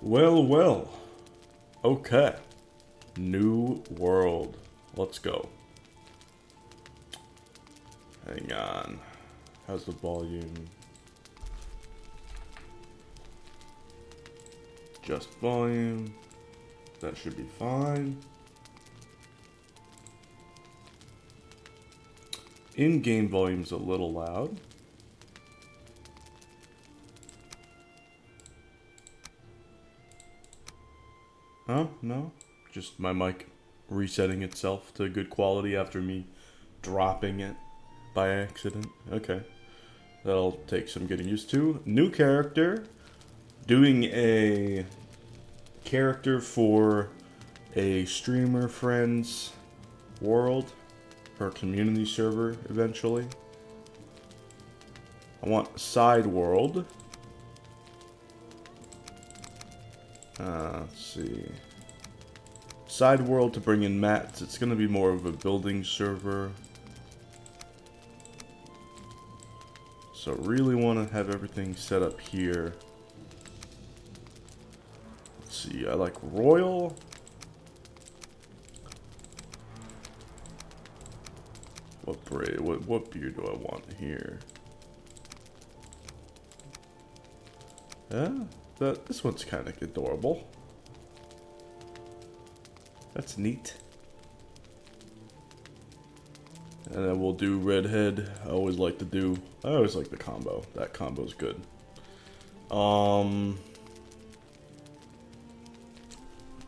Well, well. Okay. New world. Let's go. Hang on. How's the volume? Just volume. That should be fine. In-game volume's a little loud. Huh? No? Just my mic resetting itself to good quality after me dropping it by accident. Okay. That'll take some getting used to. New character. Doing a character for a streamer friend's world. Her community server eventually. I want side world. Let's see. Side world to bring in mats. It's going to be more of a building server. So really want to have everything set up here. Let's see. I like royal. What braid? What beard do I want here? This one's kind of adorable. That's neat. And then we'll do redhead. I always like the combo. That combo's good.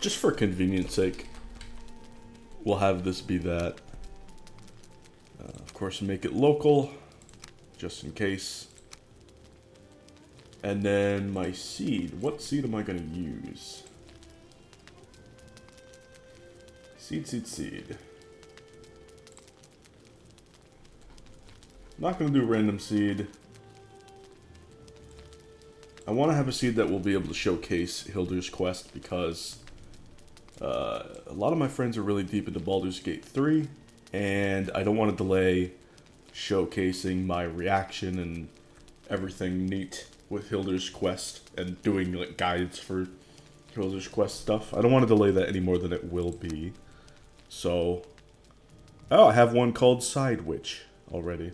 Just for convenience sake, we'll have this be that. Of course, make it local, just in case. And then my seed. What seed am I going to use? Seed. Not going to do random seed. I want to have a seed that will be able to showcase Hilder's Quest because a lot of my friends are really deep into Baldur's Gate 3, and I don't want to delay showcasing my reaction and everything neat with Hilder's Quest and doing like guides for Hilder's Quest stuff. I don't want to delay that any more than it will be. So, I have one called Side Witch already.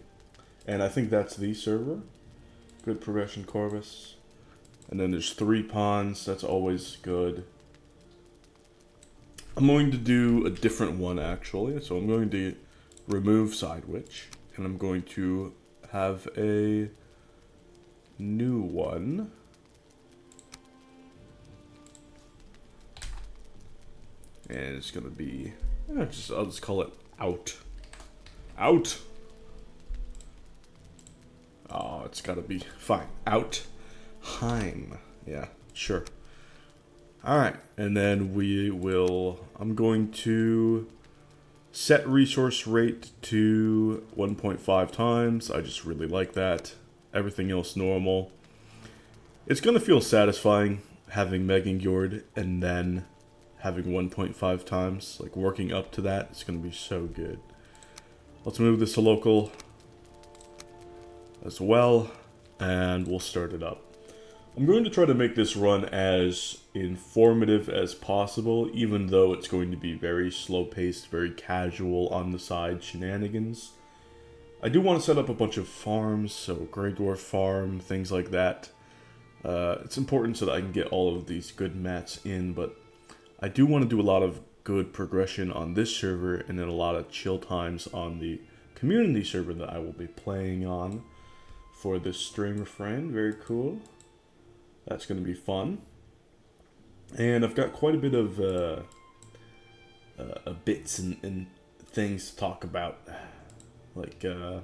And I think that's the server. Good progression, Corvus. And then there's 3 pawns. That's always good. I'm going to do a different one, actually. So I'm going to remove Side Witch. And I'm going to have a new one. And it's going to be... I'll just call it Out. Out! Oh, it's gotta be fine. Out-Heim. Yeah, sure. Alright, and then I'm going to set resource rate to 1.5 times. I just really like that. Everything else normal. It's gonna feel satisfying having Megan Gjord and then having 1.5 times. Like working up to that, it's gonna be so good. Let's move this to local as well, and we'll start it up. I'm going to try to make this run as informative as possible, even though it's going to be very slow-paced, very casual on the side shenanigans. I do want to set up a bunch of farms, so Grey Dwarf Farm, things like that. It's important so that I can get all of these good mats in, but I do want to do a lot of good progression on this server, and then a lot of chill times on the community server that I will be playing on for this streamer friend. Very cool. That's going to be fun. And I've got quite a bit of bits and things to talk about. Like, I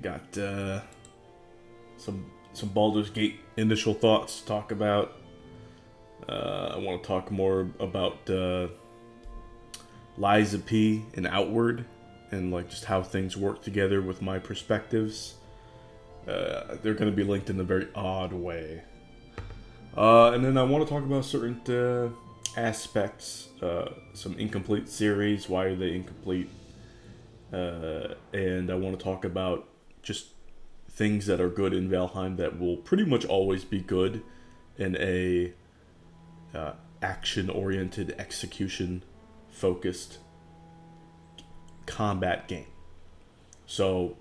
got some Baldur's Gate initial thoughts to talk about. I want to talk more about Liza P and Outward, and like just how things work together with my perspectives. They're going to be linked in a very odd way. And then I want to talk about certain aspects, some incomplete series, why are they incomplete, and I want to talk about just things that are good in Valheim that will pretty much always be good in a action-oriented, execution-focused combat game. So,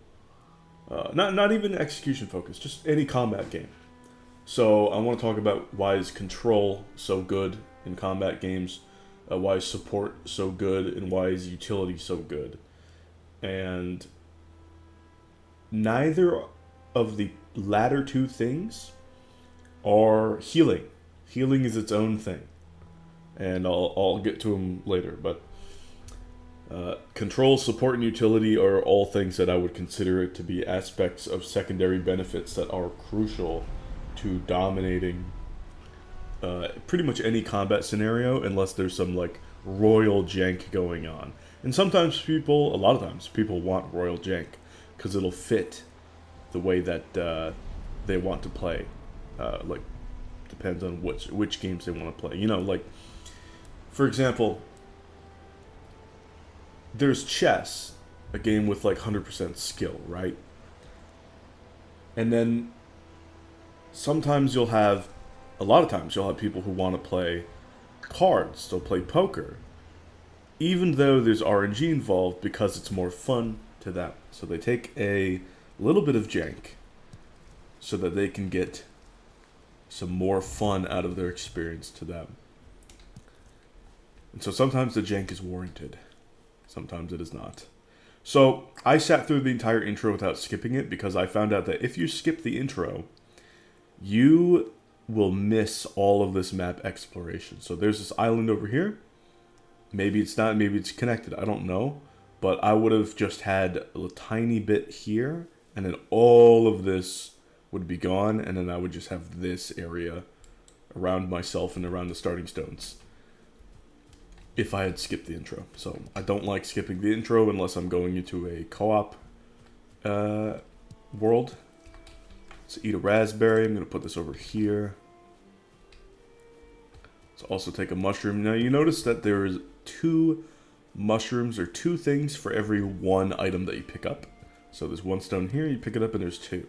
not even execution-focused, just any combat game. So I want to talk about why is control so good in combat games, why is support so good, and why is utility so good. And neither of the latter two things are healing. Healing is its own thing, and I'll get to them later. But control, support, and utility are all things that I would consider it to be aspects of secondary benefits that are crucial to dominating pretty much any combat scenario, unless there's some like royal jank going on. And sometimes people, a lot of times, people want royal jank because it'll fit the way that they want to play. Like, depends on which games they want to play. You know, like, for example, there's chess, a game with like 100% skill, right? And then sometimes you'll have, a lot of times you'll have people who want to play cards, they'll play poker, even though there's RNG involved because it's more fun to them. So they take a little bit of jank so that they can get some more fun out of their experience to them. And so sometimes the jank is warranted, sometimes it is not. So I sat through the entire intro without skipping it because I found out that if you skip the intro, you will miss all of this map exploration. So there's this island over here. Maybe it's not, maybe it's connected, I don't know. But I would have just had a tiny bit here, and then all of this would be gone, and then I would just have this area around myself and around the starting stones if I had skipped the intro. So I don't like skipping the intro unless I'm going into a co-op world. Let's eat a raspberry. I'm going to put this over here. Let's also take a mushroom. Now you notice that there is 2 mushrooms, or 2 things for every 1 item that you pick up. So there's 1 stone here, you pick it up, and there's 2.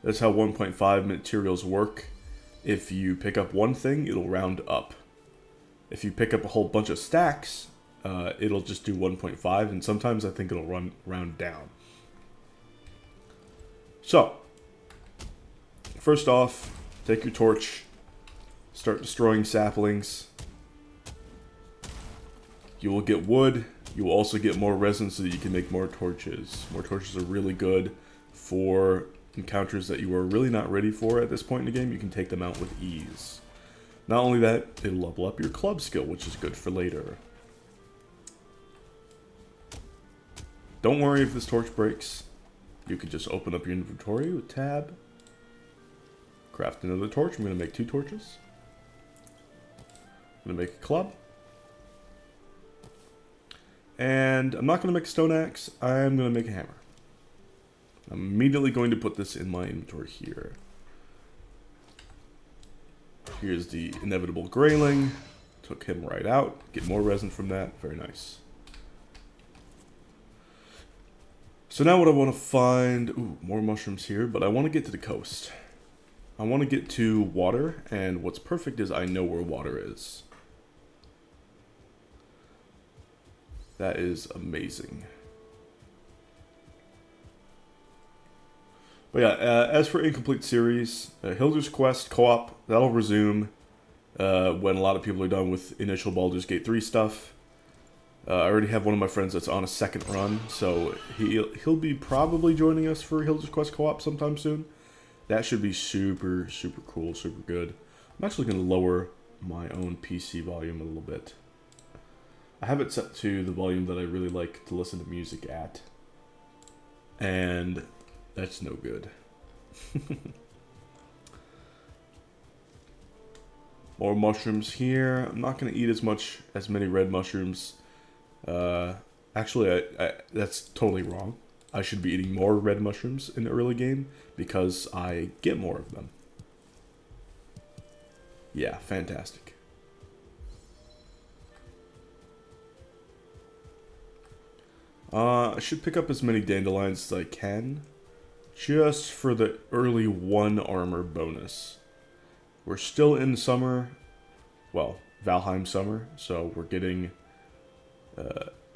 That's how 1.5 materials work. If you pick up 1 thing, it'll round up. If you pick up a whole bunch of stacks, it'll just do 1.5, and sometimes I think it'll round down. So, first off, take your torch, start destroying saplings. You will get wood. You will also get more resin so that you can make more torches. More torches are really good for encounters that you are really not ready for at this point in the game. You can take them out with ease. Not only that, it'll level up your club skill, which is good for later. Don't worry if this torch breaks. You can just open up your inventory with tab. Craft another torch. I'm going to make 2 torches. I'm going to make a club. And I'm not going to make a stone axe. I'm going to make a hammer. I'm immediately going to put this in my inventory here. Here's the inevitable grayling. Took him right out. Get more resin from that. Very nice. So now what I want to find... Ooh, more mushrooms here, but I want to get to the coast. I want to get to water, and what's perfect is I know where water is. That is amazing. But yeah, as for Incomplete Series, Hilder's Quest co-op, that'll resume when a lot of people are done with initial Baldur's Gate 3 stuff. I already have one of my friends that's on a second run, so he'll be probably joining us for Hilder's Quest co-op sometime soon. That should be super, super cool, super good. I'm actually going to lower my own PC volume a little bit. I have it set to the volume that I really like to listen to music at. And that's no good. More mushrooms here. I'm not going to eat as many red mushrooms. Actually, that's totally wrong. I should be eating more red mushrooms in the early game because I get more of them. Yeah, fantastic. I should pick up as many dandelions as I can, just for the early 1 armor bonus. We're still in summer, well, Valheim summer, so we're getting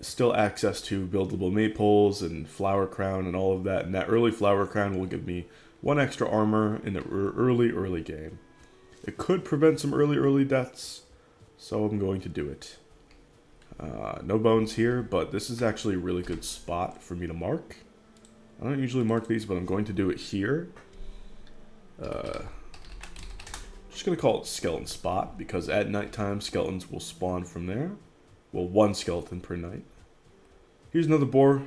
still access to buildable maypoles and flower crown and all of that, and that early flower crown will give me 1 extra armor in the early game. It could prevent some early deaths, so I'm going to do it. No bones here, but this is actually a really good spot for me to mark. I don't usually mark these, but I'm going to do it here. Just going to call it skeleton spot, because at nighttime skeletons will spawn from there. Well, 1 skeleton per night. Here's another boar.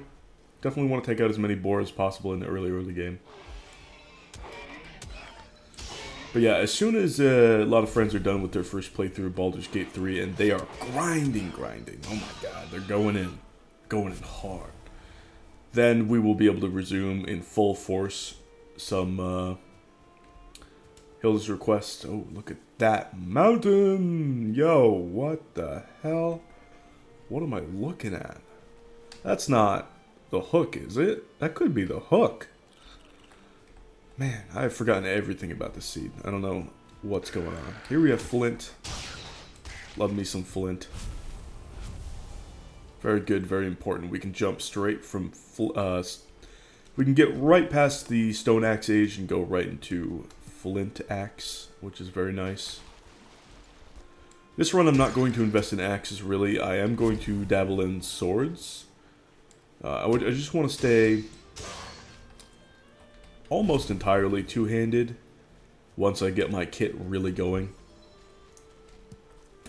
Definitely want to take out as many boars as possible in the early game. But yeah, as soon as a lot of friends are done with their first playthrough of Baldur's Gate 3, and they are grinding. Oh my god, they're going in hard. Then we will be able to resume in full force some Hilda's Request. Oh, look at that mountain! Yo, what the hell? What am I looking at? That's not the hook, is it? That could be the hook. Man, I've forgotten everything about the seed. I don't know what's going on. Here we have flint. Love me some flint. Very good, very important. We can jump straight from... we can get right past the Stone Axe Age and go right into Flint Axe, which is very nice. This run I'm not going to invest in axes, really. I am going to dabble in swords. I just want to stay... almost entirely two-handed once I get my kit really going.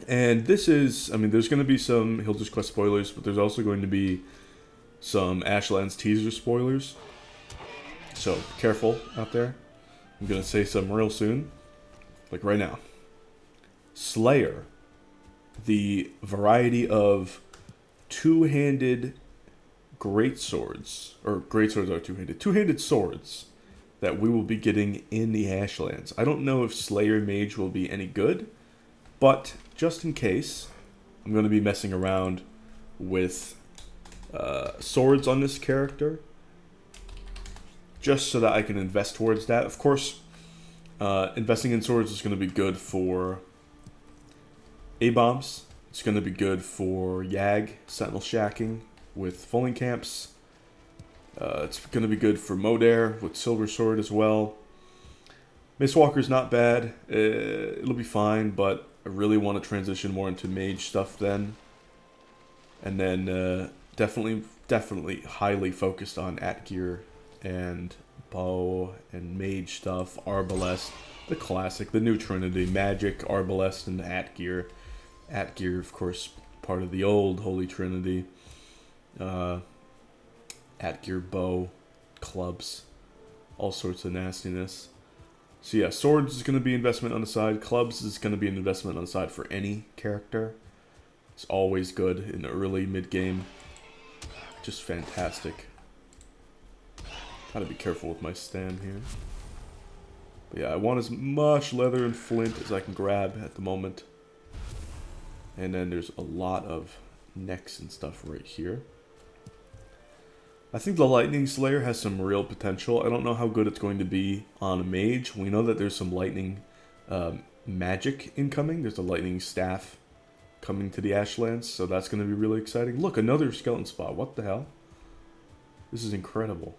And this is, I mean, there's going to be some Hilda's Quest spoilers, but there's also going to be some Ashlands teaser spoilers. So, careful out there. I'm going to say some real soon. Like right now. Slayer. The variety of two-handed greatswords, or greatswords are two-handed. Two-handed swords that we will be getting in the Ashlands. I don't know if Slayer Mage will be any good, but just in case, I'm going to be messing around with swords on this character, just so that I can invest towards that. Of course, investing in swords is going to be good for A-bombs. It's going to be good for Yag, Sentinel Shacking with Fulling Camps. It's going to be good for Modare with Silver Sword as well. Mistwalker's not bad. It'll be fine, but I really want to transition more into mage stuff then. And then definitely highly focused on Atgear and bow and mage stuff. Arbalest, the classic, the new trinity, magic, Arbalest, and Atgear. Atgear, of course, part of the old Holy Trinity. Atgear bow, clubs, all sorts of nastiness. So yeah, swords is going to be investment on the side. Clubs is going to be an investment on the side for any character. It's always good in the early, mid-game. Just fantastic. Gotta be careful with my stand here. But yeah, I want as much leather and flint as I can grab at the moment. And then there's a lot of necks and stuff right here. I think the Lightning Slayer has some real potential. I don't know how good it's going to be on a mage. We know that there's some lightning magic incoming. There's a lightning staff coming to the Ashlands, so that's going to be really exciting. Look, another skeleton spot. What the hell? This is incredible.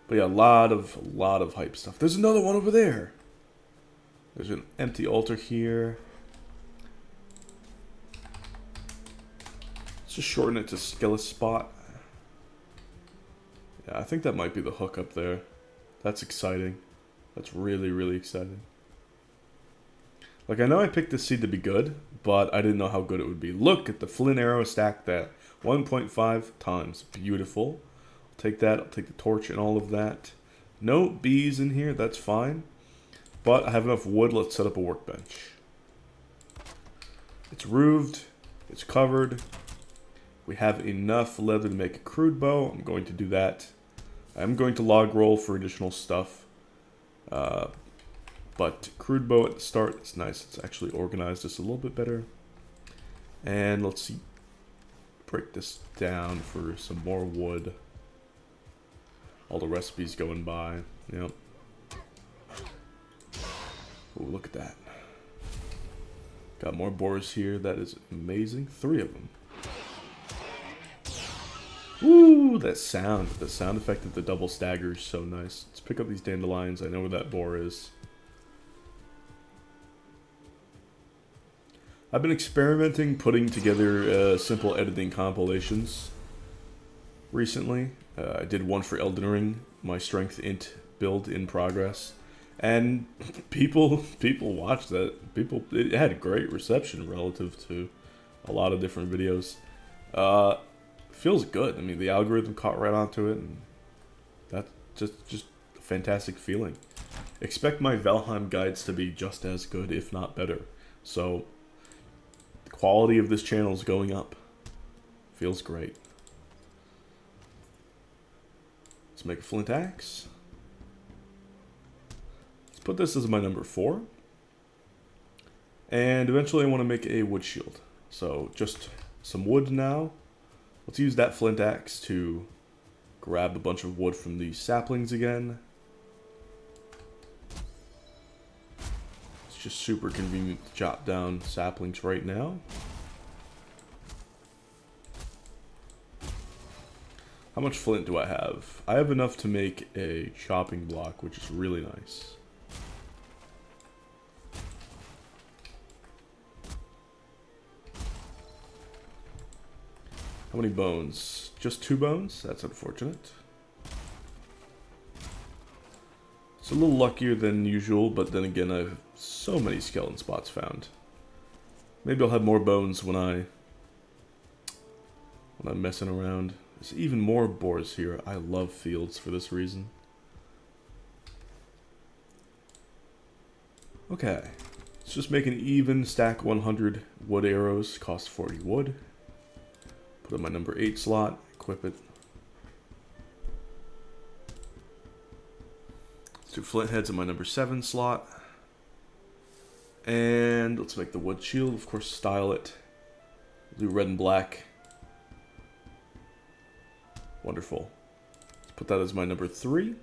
But yeah, a lot of hype stuff. There's another one over there. There's an empty altar here. Let's just shorten it to Skeleton Spot. Yeah, I think that might be the hook up there. That's exciting. That's really, really exciting. Like, I know I picked this seed to be good, but I didn't know how good it would be. Look at the flint arrow stack that 1.5 times. Beautiful. I'll take that. I'll take the torch and all of that. No bees in here. That's fine. But I have enough wood. Let's set up a workbench. It's roofed. It's covered. We have enough leather to make a crude bow. I'm going to do that. I'm going to log roll for additional stuff. But crude bow at the start, it's nice. It's actually organized just a little bit better. And let's see. Break this down for some more wood. All the recipes going by. Yep. Oh, look at that. Got more boars here. That is amazing. 3 of them. Woo! That sound. The sound effect of the double stagger is so nice. Let's pick up these dandelions. I know where that boar is. I've been experimenting putting together simple editing compilations recently. I did one for Elden Ring, my strength int build in progress, and people watched that. It had great reception relative to a lot of different videos. Feels good. I mean, the algorithm caught right onto it, and that's just a fantastic feeling. Expect my Valheim guides to be just as good, if not better. So the quality of this channel is going up. Feels great. Let's make a flint axe. Let's put this as my number 4. And eventually I want to make a wood shield. So just some wood now. Let's use that flint axe to grab a bunch of wood from these saplings again. It's just super convenient to chop down saplings right now. How much flint do I have? I have enough to make a chopping block, which is really nice. How many bones? Just 2 bones? That's unfortunate. It's a little luckier than usual, but then again, I have so many skeleton spots found. Maybe I'll have more bones when I'm messing around. There's even more boars here. I love fields for this reason. Okay, let's just make an even stack 100 wood arrows. Cost 40 wood. Put in my number 8 slot. Equip it. Let's do flint heads in my number 7 slot. And let's make the wood shield. Of course, style it. Do red and black. Wonderful. Let's put that as my number 3.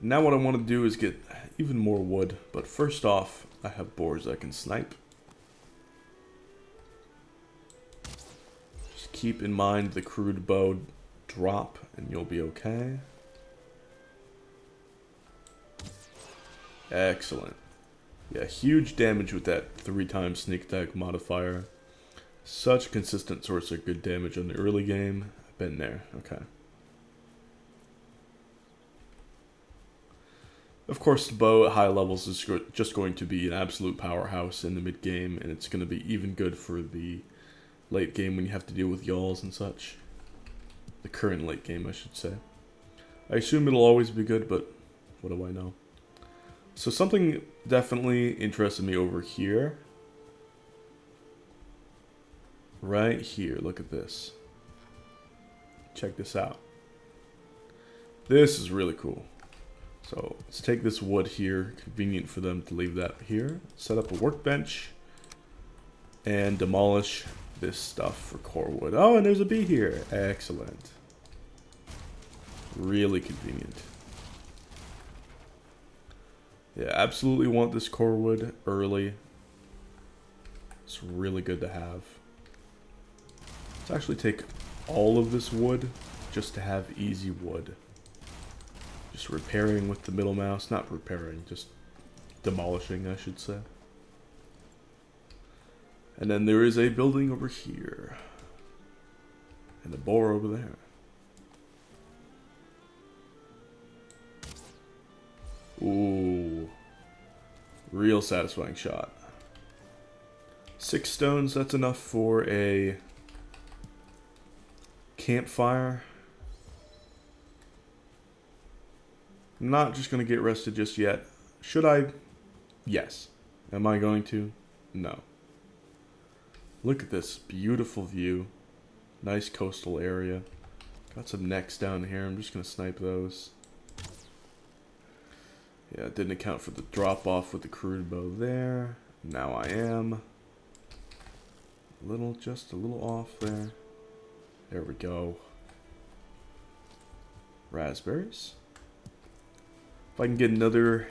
Now what I want to do is get even more wood. But first off, I have boars I can snipe. Just keep in mind the crude bow drop and you'll be okay. Excellent. Yeah, huge damage with that 3x sneak attack modifier. Such a consistent source of good damage in the early game. I've been there. Okay. Of course, the bow at high levels is just going to be an absolute powerhouse in the mid game, and it's going to be even good for the late game when you have to deal with yalls and such. The current late game, I should say. I assume it'll always be good, but what do I know? So something definitely interested me over here. Right here, look at this. Check this out. This is really cool. So let's take this wood here. Convenient for them to leave that here. Set up a workbench and demolish this stuff for core wood. Oh, and there's a bee here. Excellent. Really convenient. Yeah, absolutely want this core wood early. It's really good to have. Let's actually take all of this wood just to have easy wood. Just repairing with the middle mouse. Not repairing, just demolishing, I should say. And then there is a building over here. And a boar over there. Ooh. Real satisfying shot. 6 stones, that's enough for a campfire. I'm not just going to get rested just yet. Should I? Yes. Am I going to? No. Look at this beautiful view. Nice coastal area. Got some necks down here. I'm just going to snipe those. Yeah, it didn't account for the drop off with the crude bow there. Now I am. Just a little off there. There we go. raspberries. If I can get another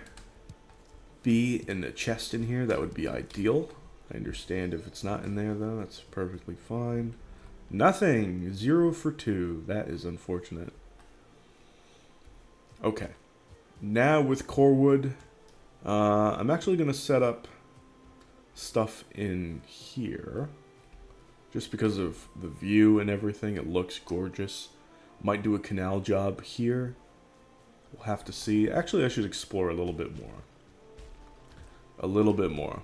bee in the chest in here, that would be ideal. I understand if it's not in there though, that's perfectly fine. Nothing! 0 for 2. That is unfortunate. Okay. Now with core wood, I'm actually going to set up stuff in here. Just because of the view and everything, it looks gorgeous. Might do a canal job here. We'll have to see. Actually, I should explore a little bit more. A little bit more.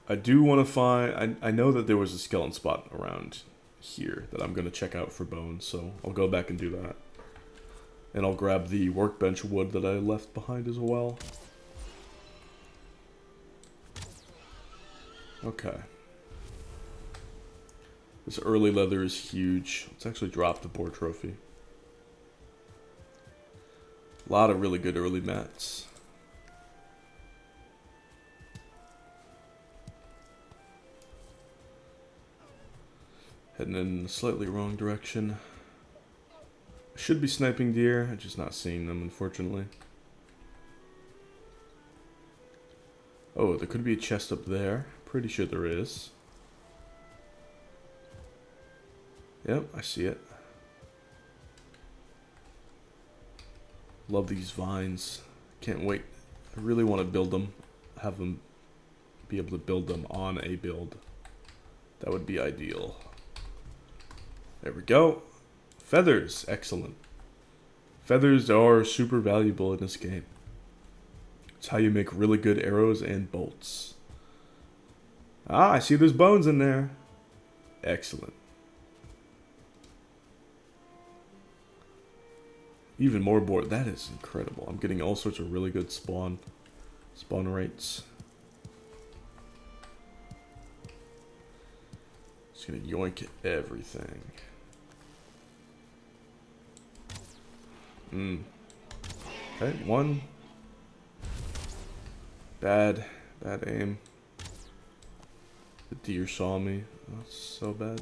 I do want to find... I know that there was a skeleton spot around here that I'm going to check out for bones, so I'll go back and do that. And I'll grab the workbench wood that I left behind as well. Okay. This early leather is huge. Let's actually drop the boar trophy. A lot of really good early mats. Heading in the slightly wrong direction. I should be sniping deer, I'm just not seeing them, unfortunately. Oh, there could be a chest up there. Pretty sure there is. Yep, I see it. Love these vines. Can't wait. I really want to build them. Have them be able to build them on a build. That would be ideal. There we go. Feathers. Excellent. Feathers are super valuable in this game. It's how you make really good arrows and bolts. Ah, I see there's bones in there. Excellent. Even more boar. That is incredible. I'm getting all sorts of really good spawn rates. Just gonna yoink everything. Okay, one. Bad aim. The deer saw me. Oh, that's so bad.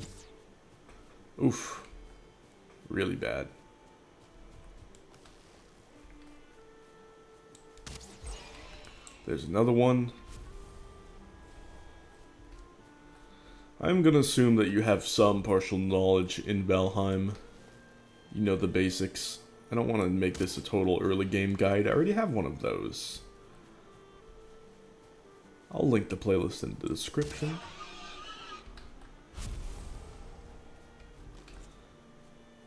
Oof. Really bad. There's another one. I'm gonna assume that you have some partial knowledge in Valheim. You know the basics. I don't want to make this a total early game guide. I already have one of those. I'll link the playlist in the description.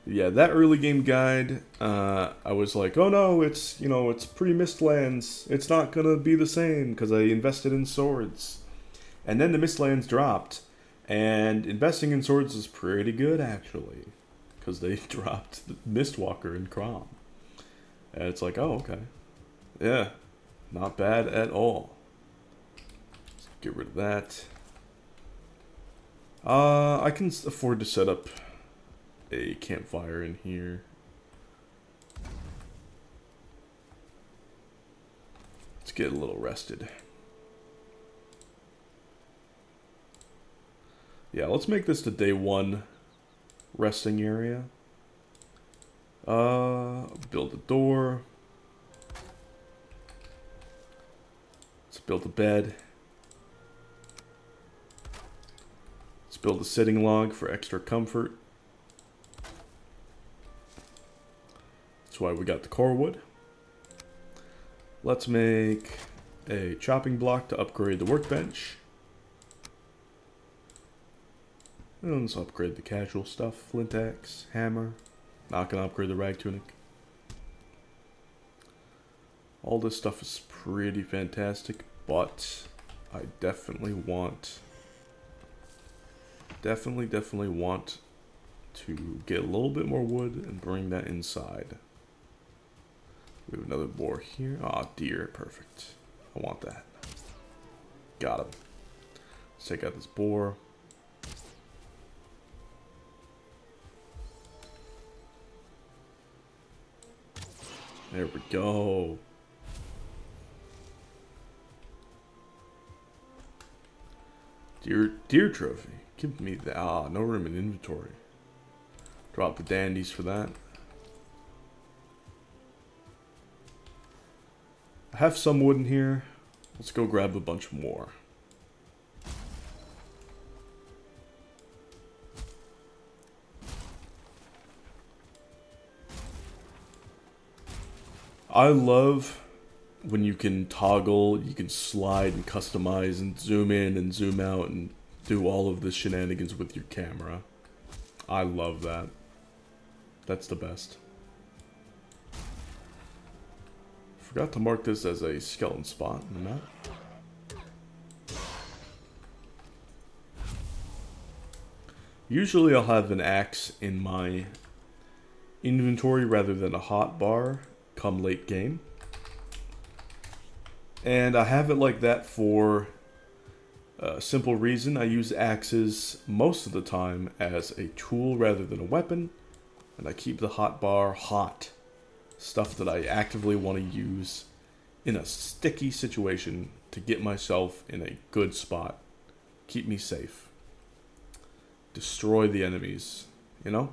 Yeah, that early game guide, I was like, oh no, it's, you know, it's pre-Mistlands. It's not gonna be the same because I invested in swords. And then the Mistlands dropped. And investing in swords is pretty good, actually. Because they dropped the Mistwalker and Crom. And it's like, oh, okay. Yeah, not bad at all. Let's get rid of that. I can afford to set up a campfire in here. Let's get a little rested. Yeah, let's make this the day 1 resting area. Build a door. Let's build a bed. Let's build a sitting log for extra comfort. That's why we got the core wood. Let's make a chopping block to upgrade the workbench. And let's upgrade the casual stuff. Flint axe, hammer. Not gonna upgrade the rag tunic. All this stuff is pretty fantastic, but I definitely want to get a little bit more wood and bring that inside. We have another boar here. Ah, deer, perfect. I want that. Got him. Let's take out this boar. There we go. Deer trophy. Give me that. Ah, no room in inventory. Drop the dandies for that. I have some wood in here. Let's go grab a bunch more. I love when you can toggle, you can slide and customize and zoom in and zoom out and do all of the shenanigans with your camera. I love that. That's the best. Forgot to mark this as a skeleton spot on the map. Usually I'll have an axe in my inventory rather than a hotbar come late game. And I have it like that for a simple reason. I use axes most of the time as a tool rather than a weapon. And I keep the hotbar hot. Stuff that I actively want to use in a sticky situation to get myself in a good spot. Keep me safe. Destroy the enemies, you know?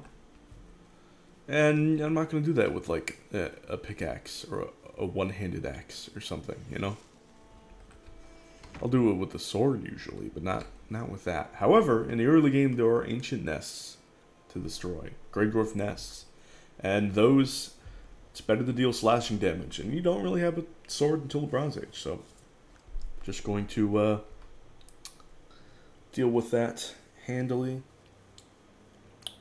And I'm not going to do that with like a pickaxe or a one-handed axe or something, you know? I'll do it with the sword usually, but not with that. However, in the early game there are ancient nests to destroy. Grey dwarf nests. And those, it's better to deal slashing damage. And you don't really have a sword until the Bronze Age, so just going to deal with that handily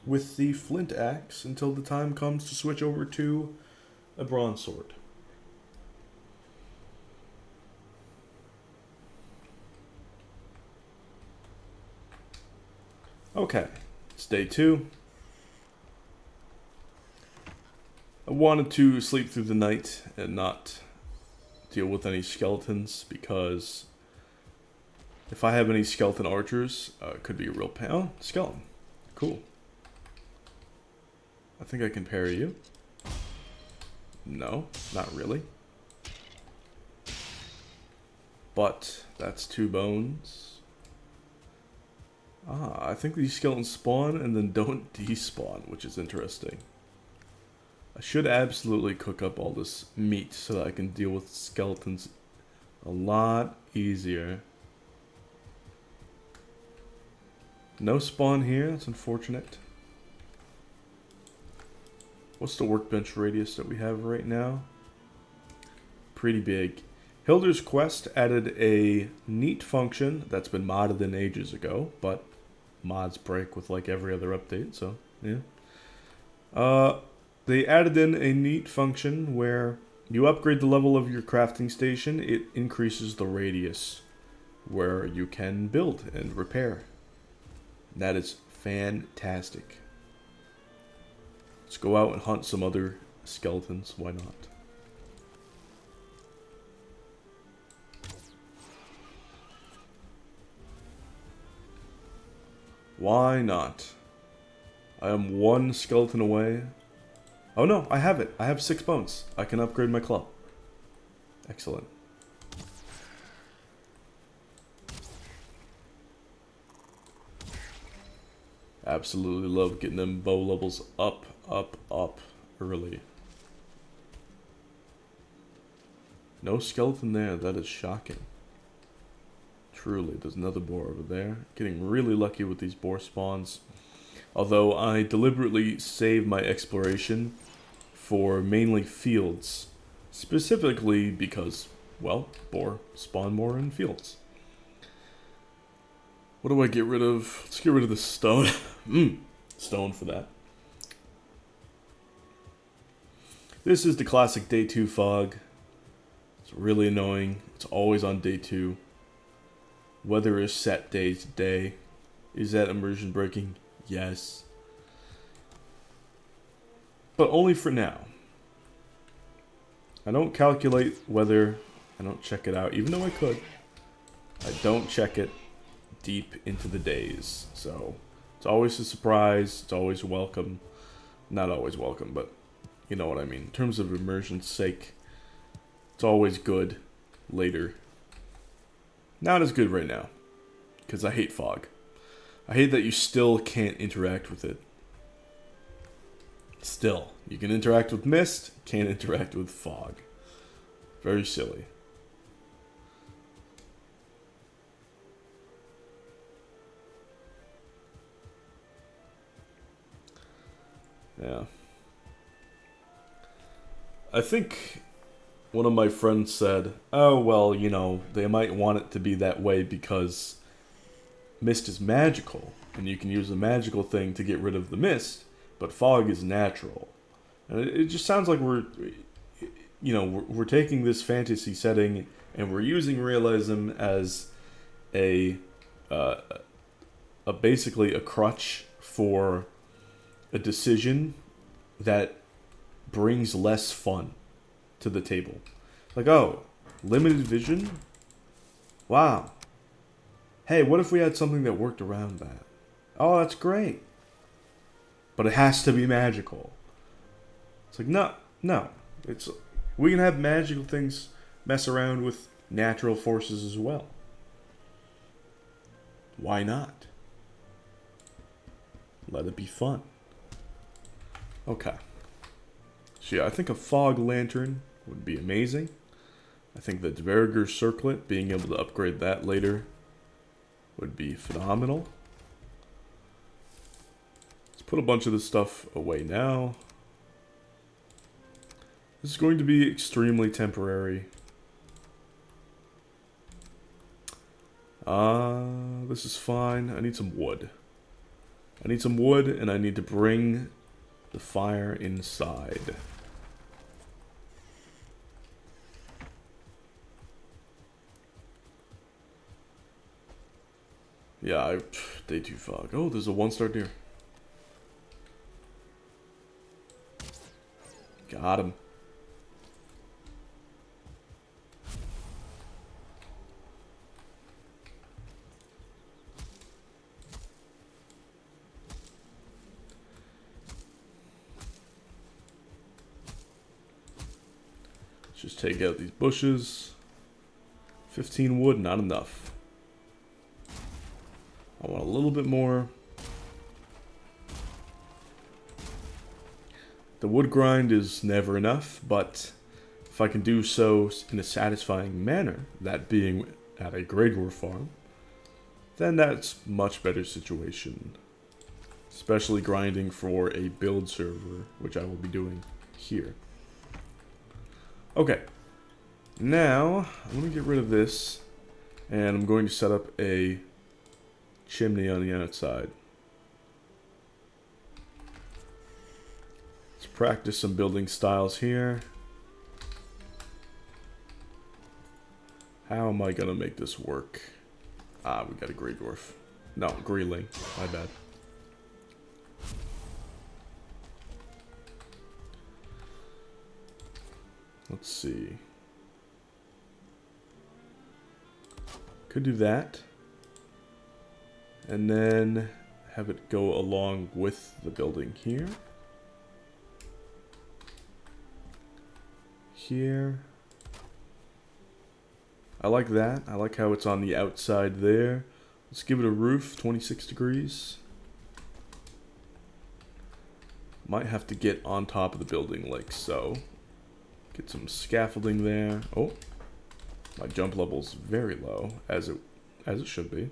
with the flint axe until the time comes to switch over to a bronze sword. Okay, it's day 2. I wanted to sleep through the night and not deal with any skeletons because if I have any skeleton archers, it could be a real pain. Oh, skeleton. Cool. I think I can parry you. No, not really. But that's 2 bones. Ah, I think these skeletons spawn and then don't despawn, which is interesting. I should absolutely cook up all this meat so that I can deal with skeletons a lot easier. No spawn here, that's unfortunate. What's the workbench radius that we have right now? Pretty big. Hilder's Quest added a neat function that's been modded in ages ago, but mods break with like every other update, so yeah. They added in a neat function where you upgrade the level of your crafting station, it increases the radius where you can build and repair. That is fantastic. Let's go out and hunt some other skeletons, why not? Why not? I am 1 skeleton away. Oh no, I have it. I have 6 bones. I can upgrade my club. Excellent. Absolutely love getting them bow levels up early. No skeleton there. That is shocking. Truly, there's another boar over there. Getting really lucky with these boar spawns. Although I deliberately save my exploration for mainly fields. Specifically because, well, boar spawn more in fields. What do I get rid of? Let's get rid of the stone. Stone for that. This is the classic day 2 fog. It's really annoying. It's always on day 2. Weather is set day to day. Is that immersion breaking? Yes. But only for now. I don't calculate weather. I don't check it out, even though I could. I don't check it deep into the days. So it's always a surprise. It's always welcome. Not always welcome, but you know what I mean. In terms of immersion's sake, it's always good later. Not as good right now, because I hate fog. I hate that you still can't interact with it. Still, you can interact with mist, can't interact with fog. Very silly. Yeah. I think one of my friends said, oh, well, you know, they might want it to be that way because mist is magical, and you can use a magical thing to get rid of the mist, but fog is natural. And it just sounds like we're taking this fantasy setting and we're using realism as a, uh, a basically a crutch for a decision that brings less fun to the table. Like, oh, limited vision? Wow. Hey, what if we had something that worked around that? Oh, that's great. But it has to be magical. It's like, no. We can have magical things mess around with natural forces as well. Why not? Let it be fun. Okay. So yeah, I think a fog lantern would be amazing. I think the Dverger circlet, being able to upgrade that later, would be phenomenal. Let's put a bunch of this stuff away now. This is going to be extremely temporary. This is fine. I need some wood. I need some wood, and I need to bring the fire inside. Yeah, day 2 fog. Oh, there's a 1-star deer. Got him. Let's just take out these bushes. 15 wood, not enough. I want a little bit more. The wood grind is never enough, but if I can do so in a satisfying manner, that being at a Grey Dwarf farm, then that's much better situation. Especially grinding for a build server, which I will be doing here. Okay. Now, I'm going to get rid of this, and I'm going to set up a chimney on the outside. Let's practice some building styles here. How am I gonna make this work? Ah, we got a Grey Dwarf. No, Greeling. My bad. Let's see. Could do that. And then have it go along with the building here. Here. I like that. I like how it's on the outside there. Let's give it a roof, 26 degrees. Might have to get on top of the building like so. Get some scaffolding there. Oh, my jump level's very low, as it should be.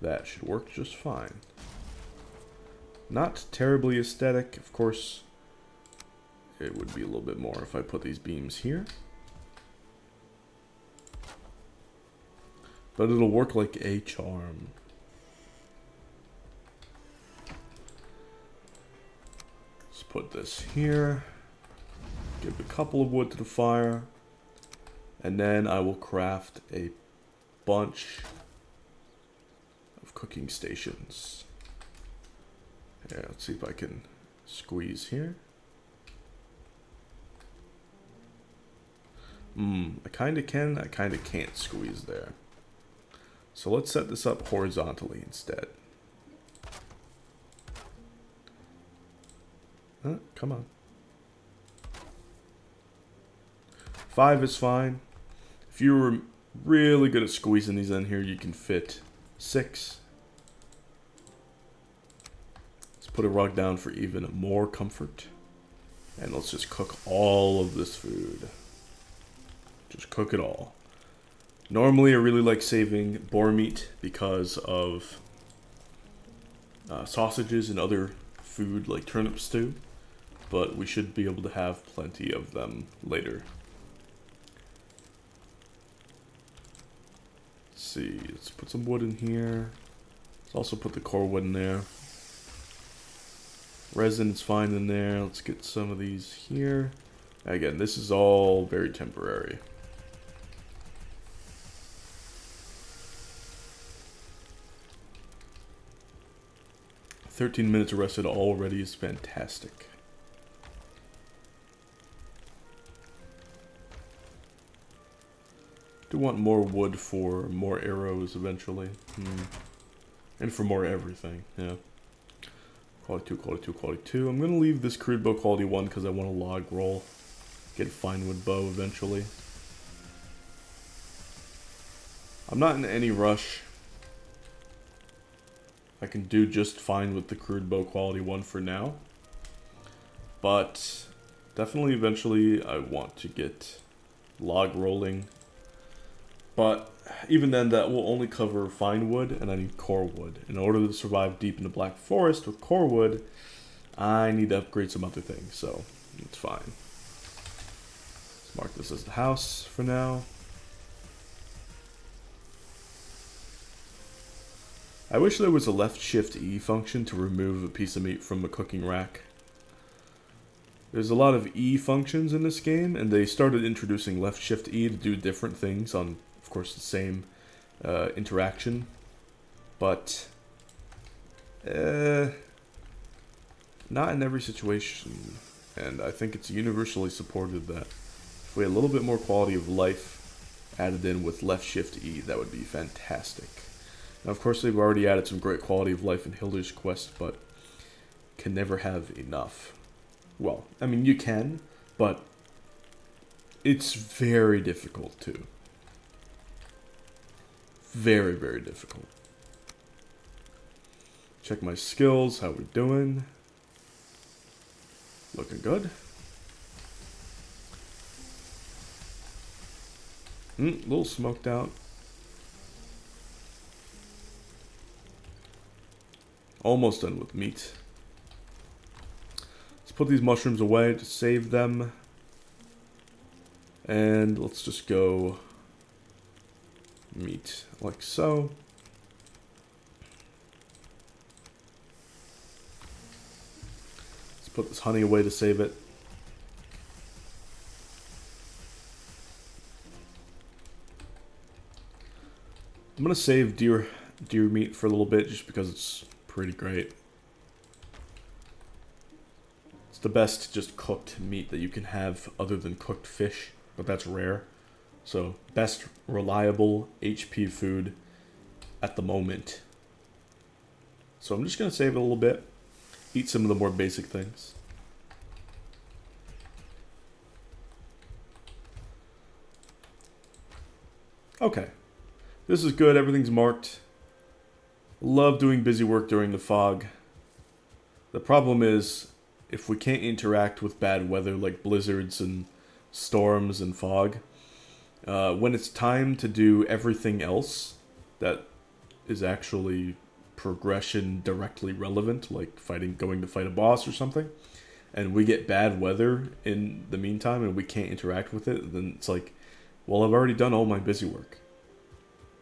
That should work just fine. Not terribly aesthetic, of course. It would be a little bit more if I put these beams here. But it'll work like a charm. Let's put this here. Give a couple of wood to the fire. And then I will craft a bunch of cooking stations. Yeah, let's see if I can squeeze here. I kind of can, I kind of can't squeeze there. So let's set this up horizontally instead. Come on. 5 is fine. If you were really good at squeezing these in here, you can fit 6. Let's put a rug down for even more comfort. And let's just cook all of this food. Just cook it all. Normally, I really like saving boar meat because of sausages and other food like turnip stew. But we should be able to have plenty of them later. Let's see, let's put some wood in here. Let's also put the core wood in there. Resin is fine in there. Let's get some of these here. Again, this is all very temporary. "13 minutes rested already" is fantastic. Do want more wood for more arrows eventually. And for more everything, yeah. Quality 2, quality 2, quality 2. I'm gonna leave this crude bow quality 1 because I want a log roll. Get a fine wood bow eventually. I'm not in any rush. I can do just fine with the crude bow quality 1 for now. But definitely eventually I want to get log rolling. But even then, that will only cover fine wood, and I need core wood. In order to survive deep in the Black Forest with core wood, I need to upgrade some other things, so it's fine. Let's mark this as the house for now. I wish there was a left shift E function to remove a piece of meat from a cooking rack. There's a lot of E functions in this game, and they started introducing left shift E to do different things on, of course, the same interaction, but not in every situation. And I think it's universally supported that if we had a little bit more quality of life added in with left shift E, that would be fantastic. Now, of course, they've already added some great quality of life in Hilder's Quest, but can never have enough. Well, I mean, you can, but it's very difficult too. Very, very difficult. Check my skills. How we doing? Looking good. A little smoked out. Almost done with meat. Let's put these mushrooms away to save them. And let's just go meat like so. Let's put this honey away to save it. I'm gonna save deer meat for a little bit just because it's pretty great. It's the best just cooked meat that you can have other than cooked fish, but that's rare. So, best reliable HP food at the moment. So I'm just going to save it a little bit. Eat some of the more basic things. Okay. This is good. Everything's marked. Love doing busy work during the fog. The problem is, if we can't interact with bad weather like blizzards and storms and fog, when it's time to do everything else that is actually progression directly relevant, like going to fight a boss or something, and we get bad weather in the meantime and we can't interact with it, then it's like, well, I've already done all my busy work.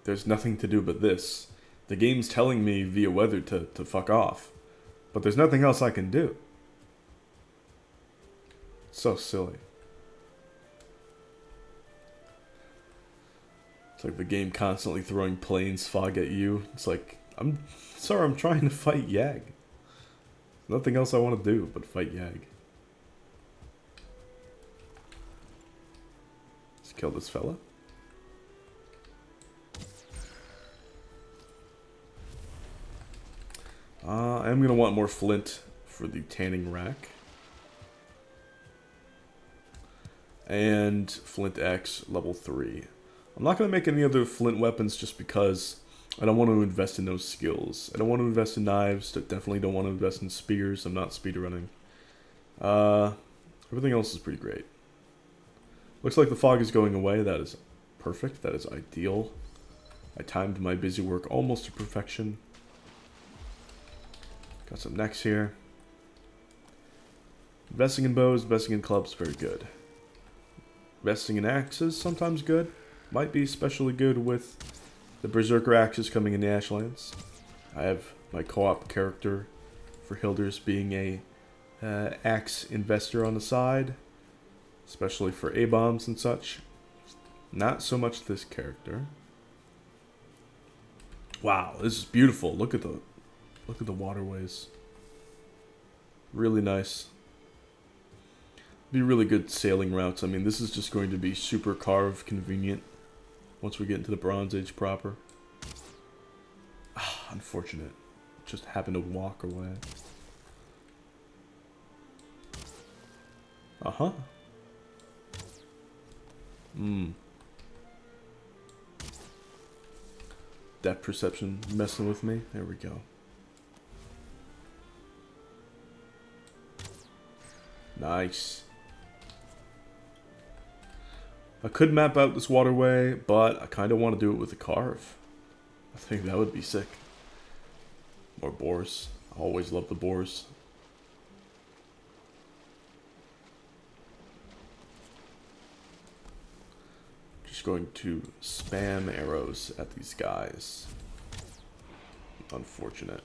There's nothing to do but this. The game's telling me via weather to fuck off, but there's nothing else I can do. So silly. It's like the game constantly throwing planes fog at you. It's like, I'm sorry, I'm trying to fight Yag. Nothing else I want to do but fight Yag. Let's kill this fella. I'm going to want more flint for the tanning rack. And flint X level 3. I'm not going to make any other flint weapons just because I don't want to invest in those skills. I don't want to invest in knives. Definitely don't want to invest in spears. I'm not speedrunning. Everything else is pretty great. Looks like the fog is going away. That is perfect. That is ideal. I timed my busy work almost to perfection. Got some necks here. Investing in bows, investing in clubs, very good. Investing in axes, sometimes good. Might be especially good with the Berserker axes coming in the Ashlands. I have my co-op character for Hilders being a axe investor on the side, especially for A-bombs and such. Not so much this character. Wow, this is beautiful. Look at the waterways. Really nice. Be really good sailing routes. I mean, this is just going to be super carve convenient once we get into the Bronze Age proper. Ah, unfortunate. Just happened to walk away. Uh-huh. Depth perception messing with me. There we go. Nice. I could map out this waterway, but I kind of want to do it with a carve. I think that would be sick. More boars. I always love the boars. Just going to spam arrows at these guys. Unfortunate.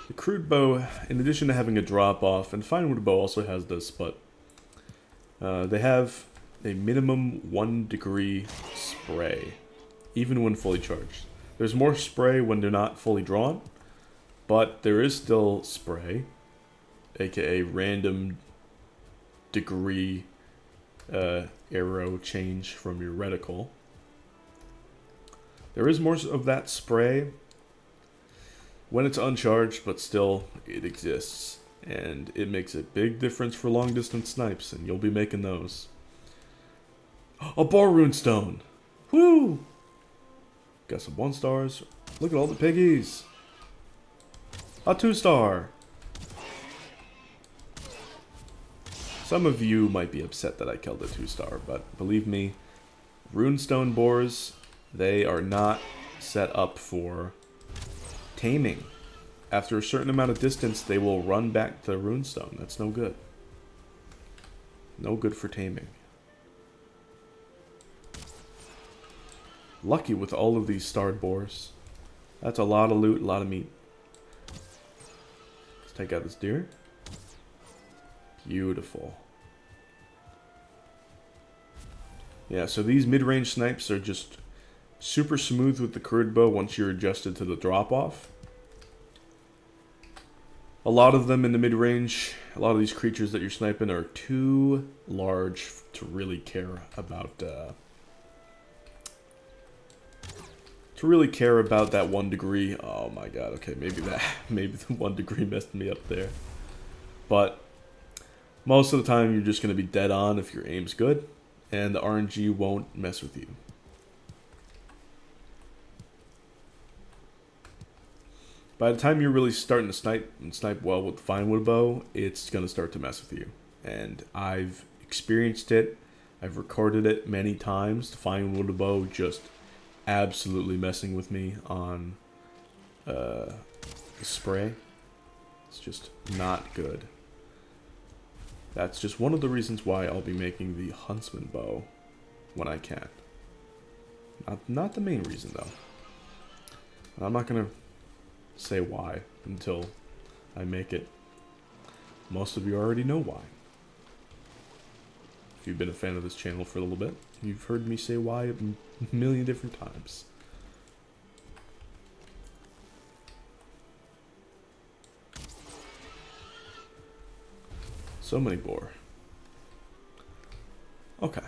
The crude bow, in addition to having a drop off, and fine wood bow also has this, but they have a minimum 1 degree spray, even when fully charged. There's more spray when they're not fully drawn, but there is still spray, aka random degree arrow change from your reticle. There is more of that spray when it's uncharged, but still it exists. And it makes a big difference for long distance snipes, and you'll be making those. A bar runestone! Woo! Got some 1 stars. Look at all the piggies! A 2-star! Some of you might be upset that I killed a 2-star, but believe me, runestone boars, they are not set up for taming. After a certain amount of distance, they will run back to runestone. That's no good. No good for taming. Lucky with all of these starred boars. That's a lot of loot, a lot of meat. Let's take out this deer. Beautiful. Yeah, so these mid-range snipes are just super smooth with the crude bow once you're adjusted to the drop-off. A lot of them in the mid-range, a lot of these creatures that you're sniping are too large to really care about that 1 degree. Oh my god, okay, maybe the 1 degree messed me up there. But most of the time you're just going to be dead on if your aim's good, and the RNG won't mess with you. By the time you're really starting to snipe, and snipe well with the fine wood bow, it's going to start to mess with you. And I've experienced it. I've recorded it many times. The fine wood bow just absolutely messing with me on the spray. It's just not good. That's just one of the reasons why I'll be making the huntsman bow when I can. Not the main reason, though. I'm not going to say why until I make it. Most of you already know why. If you've been a fan of this channel for a little bit, you've heard me say why a million different times. So many boar. Okay.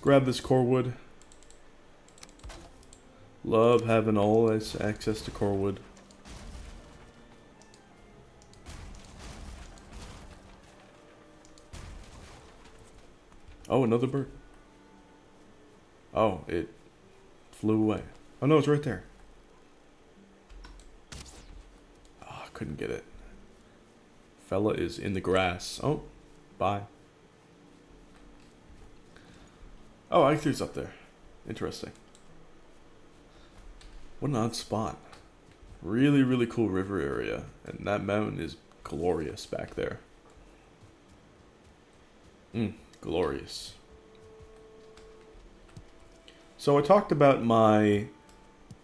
Grab this core wood. Love having all this access to core wood. Oh, another bird. Oh, it flew away. Oh no, it's right there. Oh, I couldn't get it. Fella is in the grass. Oh, bye. Oh, Eichter's up there. Interesting. What an odd spot. Really, really cool river area. And that mountain is glorious back there. Glorious. So I talked about my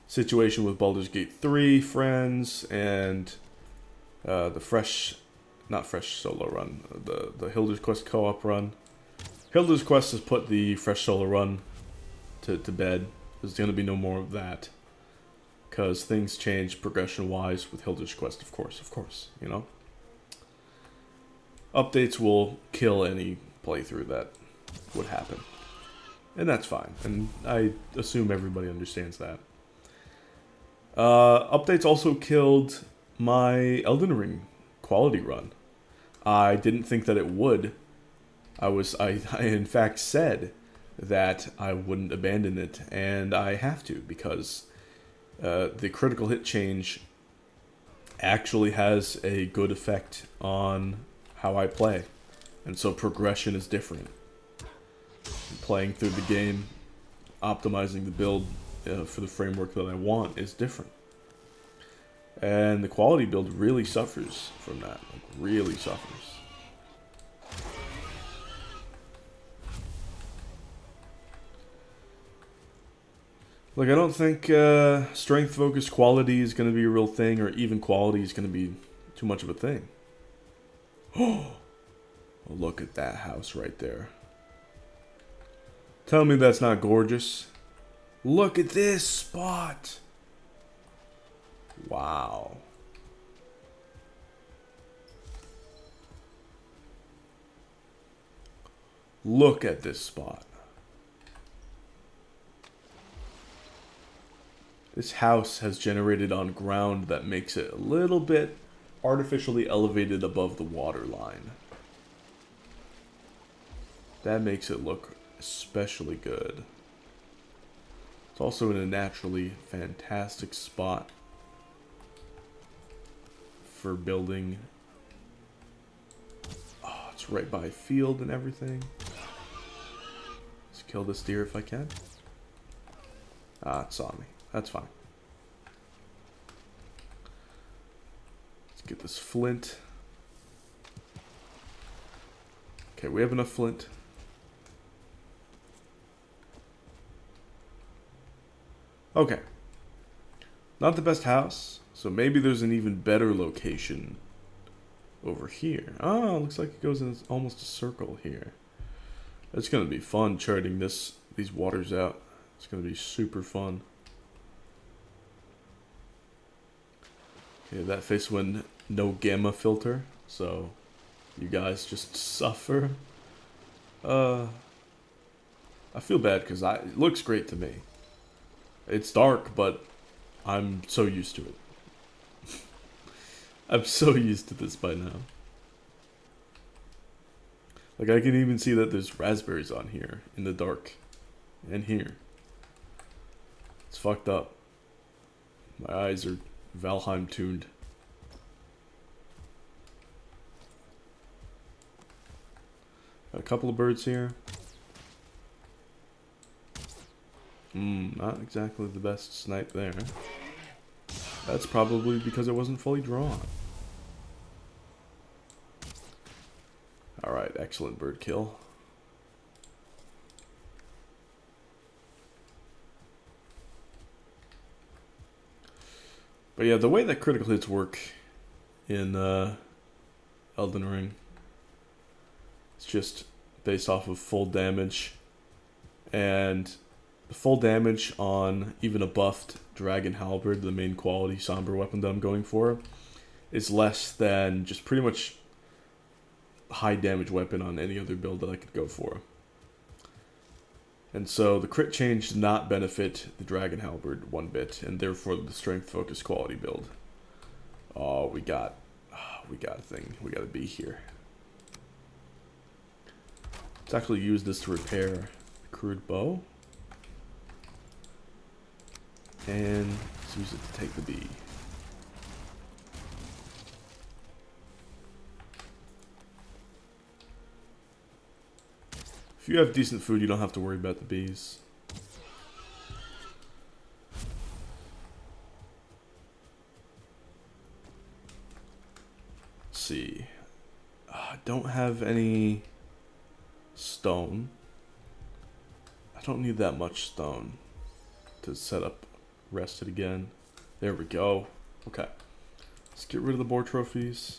situation with Baldur's Gate 3 friends and the not fresh solo run, the Hilda's Quest co-op run. Hilda's Quest has put the fresh solo run to bed. There's going to be no more of that. Because things change progression-wise with Hilda's Quest, of course, you know? Updates will kill any playthrough that would happen. And that's fine. And I assume everybody understands that. Updates also killed my Elden Ring quality run. I didn't think that it would. I in fact said that I wouldn't abandon it, and I have to, because the critical hit change actually has a good effect on how I play. And so progression is different. Playing through the game, optimizing the build for the framework that I want is different. And the quality build really suffers from that. Like, really suffers. Like, I don't think strength-focused quality is going to be a real thing, or even quality is going to be too much of a thing. Oh, look at that house right there. Tell me that's not gorgeous. Look at this spot. Wow. Look at this spot. This house has generated on ground that makes it a little bit artificially elevated above the water line. That makes it look especially good. It's also in a naturally fantastic spot for building. Oh, it's right by a field and everything. Let's kill this deer if I can. Ah, it saw me. That's fine. Let's get this flint. Okay, we have enough flint. Okay. Not the best house, so maybe there's an even better location over here. Oh, looks like it goes in almost a circle here. It's gonna be fun charting these waters out. It's gonna be super fun. Okay, that face went no gamma filter, so you guys just suffer. I feel bad because it looks great to me. It's dark, but I'm so used to it. I'm so used to this by now. Like, I can even see that there's raspberries on here in the dark. And here. It's fucked up. My eyes are Valheim tuned. Got a couple of birds here. Not exactly the best snipe there. That's probably because it wasn't fully drawn. Alright, excellent bird kill. But yeah, the way that critical hits work in Elden Ring, it's just based off of full damage. And the full damage on even a buffed Dragon Halberd, the main quality somber weapon that I'm going for, is less than just pretty much high damage weapon on any other build that I could go for. And so the crit change did not benefit the Dragon Halberd one bit, and therefore the strength focus quality build. Oh, we got a thing. We got a B here. Let's actually use this to repair the crude bow. And let's use it to take the B. If you have decent food, you don't have to worry about the bees. Let's see. I don't have any stone. I don't need that much stone to set up rested again. There we go. Okay. Let's get rid of the boar trophies.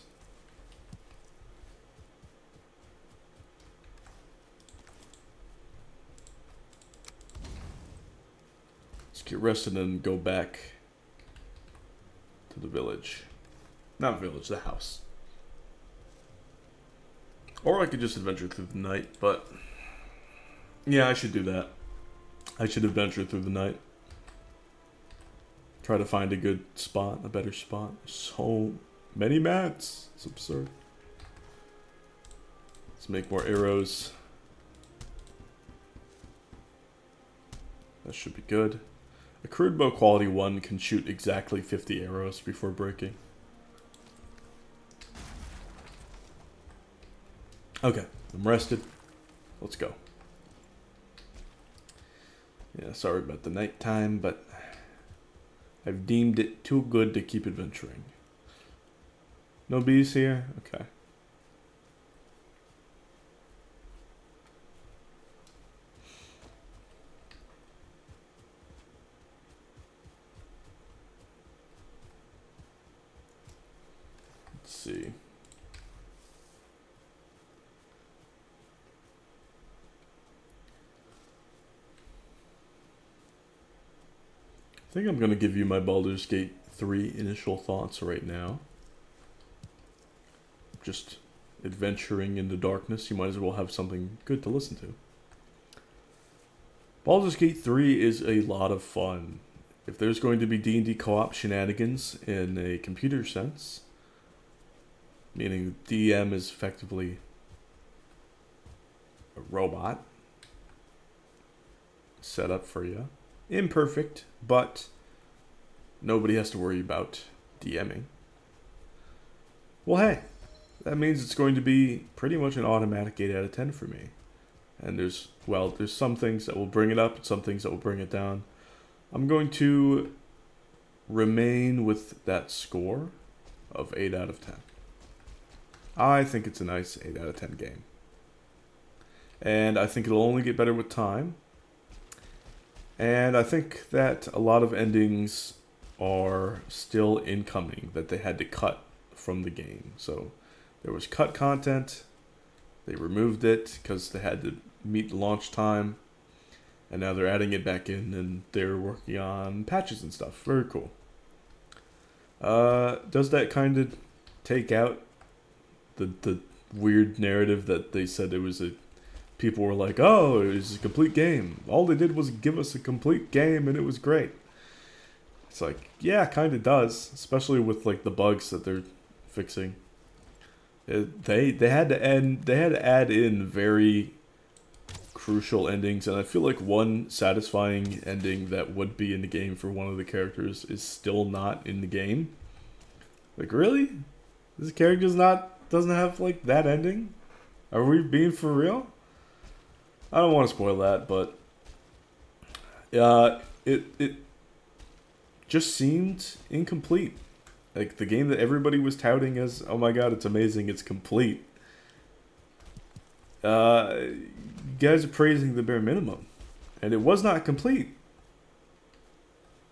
Get rested and go back to the village. Not village, the house. Or I could just adventure through the night, but yeah, I should do that. I should adventure through the night. Try to find a good spot, a better spot. So many mats. It's absurd. Let's make more arrows. That should be good. A crude bow quality 1 can shoot exactly 50 arrows before breaking. Okay, I'm rested. Let's go. Yeah, sorry about the nighttime, but I've deemed it too good to keep adventuring. No bees here? Okay. See. I think I'm going to give you my Baldur's Gate 3 initial thoughts right now. Just adventuring into darkness, you might as well have something good to listen to. Baldur's Gate 3 is a lot of fun. If there's going to be D&D co-op shenanigans in a computer sense, meaning DM is effectively a robot set up for you. Imperfect, but nobody has to worry about DMing. Well, hey, that means it's going to be pretty much an automatic 8 out of 10 for me. And there's some things that will bring it up and some things that will bring it down. I'm going to remain with that score of 8 out of 10. I think it's a nice 8 out of 10 game. And I think it'll only get better with time. And I think that a lot of endings are still incoming that they had to cut from the game. So there was cut content. They removed it because they had to meet the launch time. And now they're adding it back in and they're working on patches and stuff. Very cool. Does that kind of take out the weird narrative that they said it was a... People were like, oh, it was a complete game. All they did was give us a complete game and it was great. It's like, yeah, kind of does. Especially with like the bugs that they're fixing. They had to add in very crucial endings, and I feel like one satisfying ending that would be in the game for one of the characters is still not in the game. Like, really? This character's doesn't have like that ending? Are we being for real? I don't want to spoil that, but it just seemed incomplete. Like the game that everybody was touting as, oh my god, it's amazing, it's complete. You guys are praising the bare minimum, and it was not complete.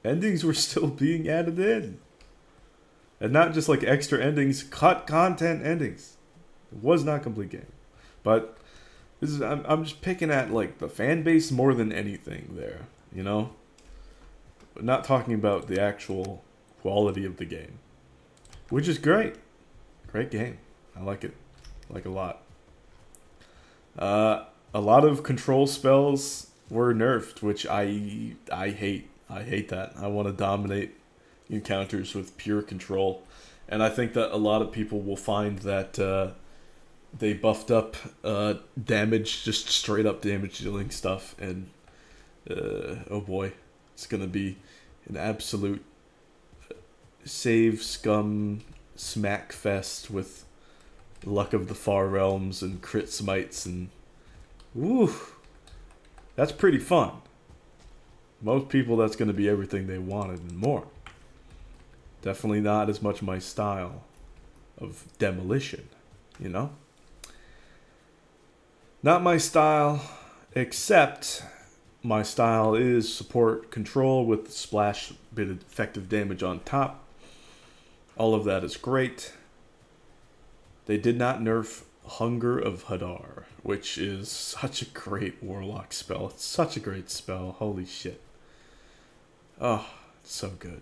Endings were still being added in, and not just like extra endings, cut content endings. It was not a complete game, but I'm just picking at like the fan base more than anything there, you know? Not talking about the actual quality of the game, which is great. Great game. I like it. Like a lot. A lot of control spells were nerfed, which I hate. I hate that. I want to dominate encounters with pure control. And I think that a lot of people will find that they buffed up damage, just straight up damage dealing stuff, and oh boy, it's gonna be an absolute save scum smack fest with Luck of the Far Realms and crit smites, and woo, that's pretty fun. Most people, that's gonna be everything they wanted and more. Definitely not as much my style of demolition, you know? Not my style, except my style is support control with splash bit of effective damage on top. All of that is great. They did not nerf Hunger of Hadar, which is such a great warlock spell. It's such a great spell. Holy shit. Oh, it's so good.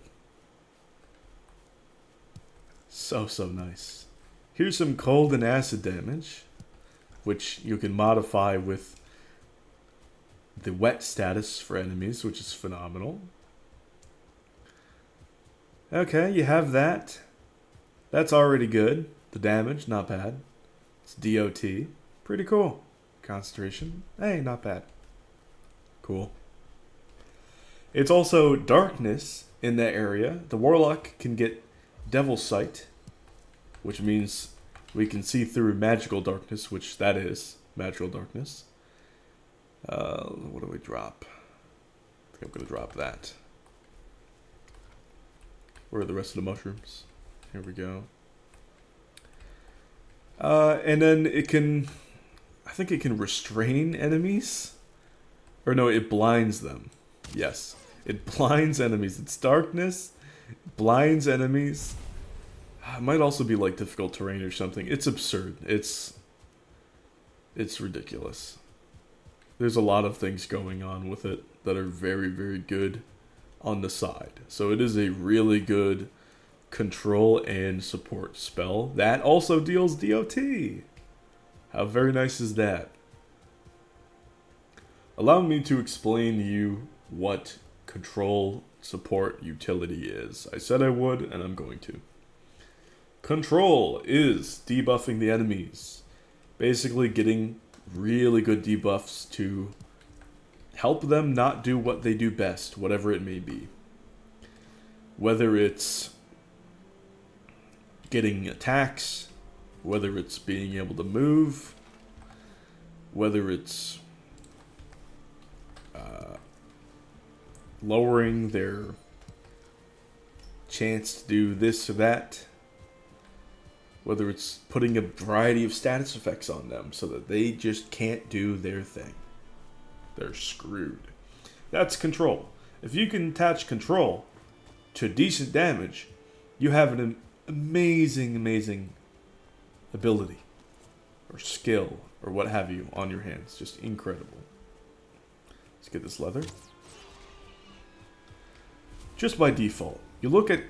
So nice. Here's some cold and acid damage, which you can modify with the wet status for enemies, which is phenomenal. Okay, you have that. That's already good. The damage, not bad. It's DOT. Pretty cool. Concentration, hey, not bad. Cool. It's also darkness in that area. The warlock can get Devil Sight, which means we can see through magical darkness, which that is magical darkness. What do we drop? I think I'm going to drop that. Where are the rest of the mushrooms? Here we go. And then it can, I think it can restrain enemies. Or no, it blinds them. Yes, it blinds enemies. It's darkness, blinds enemies. It might also be like difficult terrain or something. It's absurd. It's ridiculous. There's a lot of things going on with it that are very, very good on the side. So it is a really good control and support spell that also deals DOT. How very nice is that? Allow me to explain to you what control support utility is. I said I would, and I'm going to. Control is debuffing the enemies. Basically getting really good debuffs to help them not do what they do best, whatever it may be. Whether it's getting attacks, whether it's being able to move, whether it's lowering their chance to do this or that, whether it's putting a variety of status effects on them so that they just can't do their thing. They're screwed. That's control. If you can attach control to decent damage, you have an amazing ability or skill or what have you on your hands. Just incredible. Let's get this leather. Just by default, you look at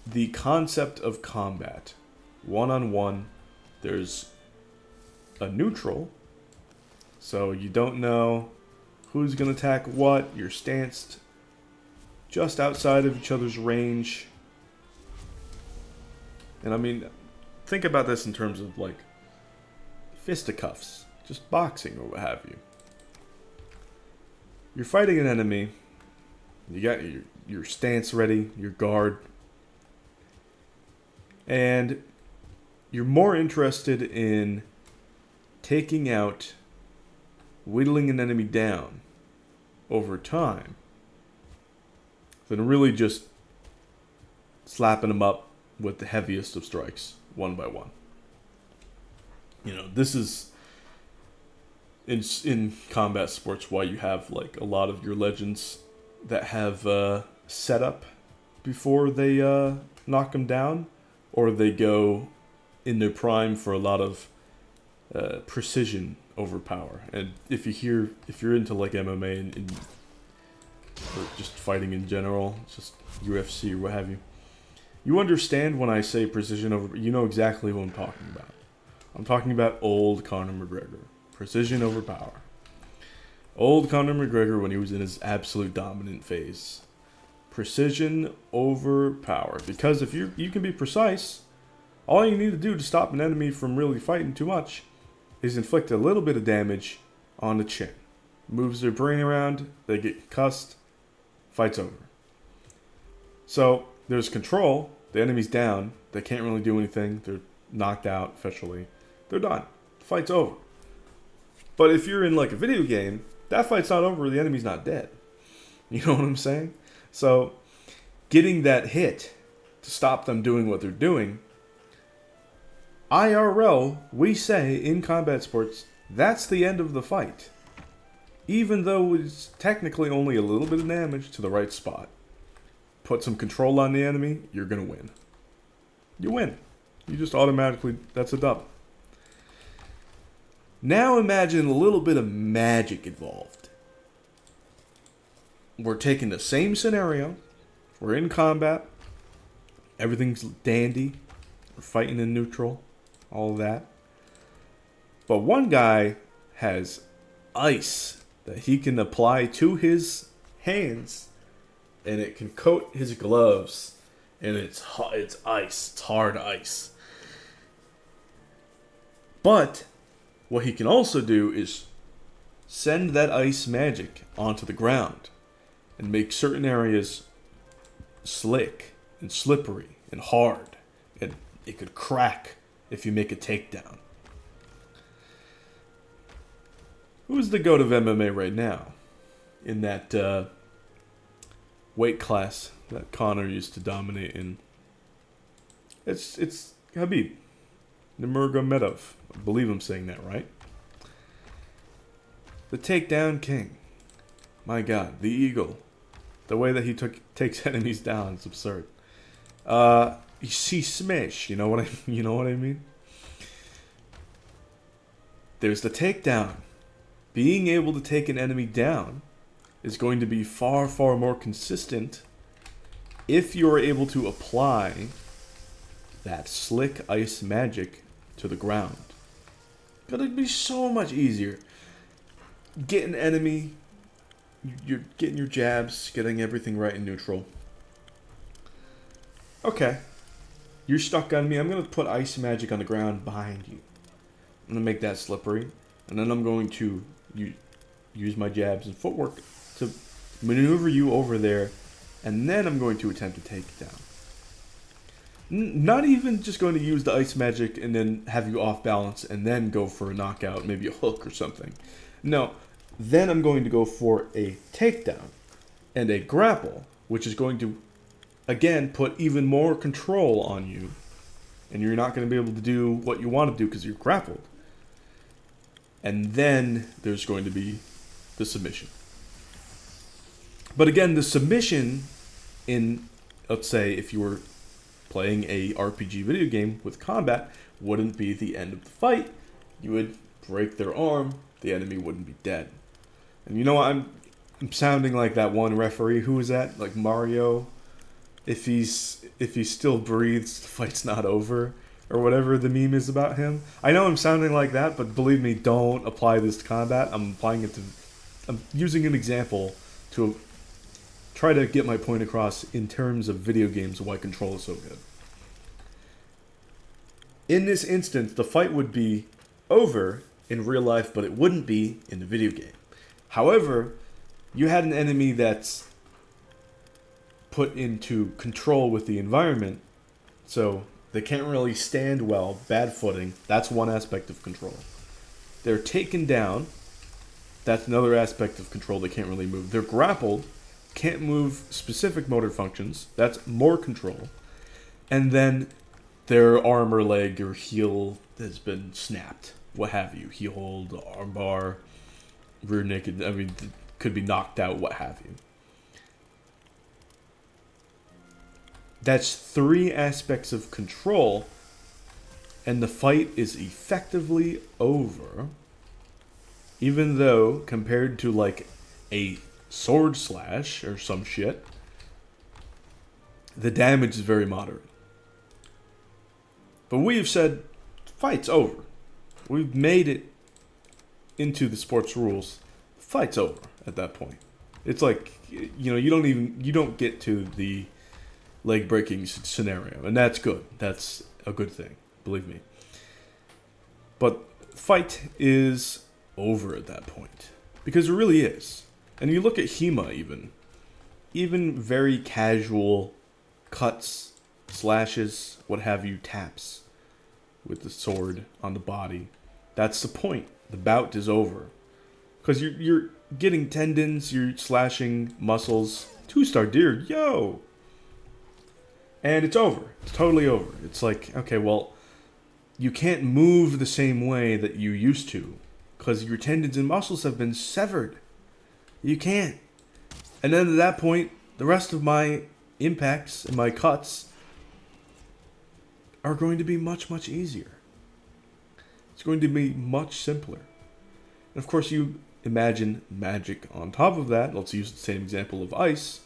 the concept of combat. One-on-one, there's a neutral, so you don't know who's going to attack what. You're stanced just outside of each other's range. And I mean, think about this in terms of like fisticuffs, just boxing or what have you. You're fighting an enemy, you got your stance ready, your guard, and you're more interested in taking out, whittling an enemy down over time than really just slapping them up with the heaviest of strikes, one by one. You know, this is in combat sports why you have like a lot of your legends that have setup before they knock them down, or they go in their prime for a lot of precision overpower. And if you're into like MMA and or just fighting in general, just UFC or what have you, you understand when I say precision over. You know exactly what I'm talking about. I'm talking about old Conor McGregor. Precision over power. Old Conor McGregor when he was in his absolute dominant phase. Precision over power. Because if you can be precise, all you need to do to stop an enemy from really fighting too much is inflict a little bit of damage on the chin. Moves their brain around, they get cussed, fight's over. So there's control, the enemy's down, they can't really do anything, they're knocked out officially, they're done. The fight's over. But if you're in like a video game, that fight's not over, the enemy's not dead. You know what I'm saying? So getting that hit to stop them doing what they're doing, IRL, we say in combat sports, that's the end of the fight. Even though it's technically only a little bit of damage to the right spot. Put some control on the enemy, you're going to win. You win. You just automatically, that's a dub. Now imagine a little bit of magic involved. We're taking the same scenario. We're in combat. Everything's dandy. We're fighting in neutral. All of that. But one guy has ice that he can apply to his hands, and it can coat his gloves, and it's hot, it's ice, it's hard ice. But what he can also do is send that ice magic onto the ground and make certain areas slick and slippery and hard, and it could crack if you make a takedown. Who's the GOAT of MMA right now? In that weight class that Conor used to dominate in. It's Khabib Nurmagomedov. I believe I'm saying that right. The takedown king. My God, the eagle. The way that he takes enemies down is absurd. You see smash. You know what I mean? There's the takedown. Being able to take an enemy down is going to be far, far more consistent if you are able to apply that slick ice magic to the ground. It'll be so much easier. Get an enemy, you're getting your jabs, getting everything right in neutral. Okay, you're stuck on me. I'm going to put ice magic on the ground behind you. I'm going to make that slippery, and then I'm going to use my jabs and footwork to maneuver you over there, and then I'm going to attempt to take it down. Not even just going to use the ice magic and then have you off balance and then go for a knockout, maybe a hook or something. No, then I'm going to go for a takedown and a grapple, which is going to, again, put even more control on you, and you're not going to be able to do what you want to do because you're grappled. And then there's going to be the submission. But again, the submission in, let's say, if you were playing a RPG video game with combat, wouldn't be the end of the fight. You would break their arm, the enemy wouldn't be dead. And you know what, I'm sounding like that one referee. Who was that? Like Mario? If he still breathes, the fight's not over. Or whatever the meme is about him. I know I'm sounding like that, but believe me, don't apply this to combat. I'm using an example to try to get my point across in terms of video games, why control is so good. In this instance, the fight would be over in real life, but it wouldn't be in the video game. However, you had an enemy that's put into control with the environment, so they can't really stand well, bad footing. That's one aspect of control. They're taken down. That's another aspect of control. They can't really move. They're grappled, can't move specific motor functions. That's more control. And then their arm or leg or heel has been snapped. What have you. Heel hold, arm bar, rear naked. I mean, could be knocked out, what have you. That's 3 aspects of control, and the fight is effectively over, even though compared to like a sword slash or some shit, the damage is very moderate. But we have said, fight's over. We've made it into the sports rules. fight's over at that point. It's like, you know, you don't get to the leg breaking scenario, and that's good. That's a good thing, believe me. But fight is over at that point, because it really is. And you look at HEMA even very casual cuts, slashes, what have you, taps with the sword on the body. That's the point. The bout is over. Because you're getting tendons, you're slashing muscles. 2-star deer, yo! And it's over. It's totally over. It's like, okay, well, you can't move the same way that you used to. Because your tendons and muscles have been severed. You can't. And then at that point, the rest of my impacts and my cuts are going to be much, much easier. It's going to be much simpler. And of course, you imagine magic on top of that. Let's use the same example of ice.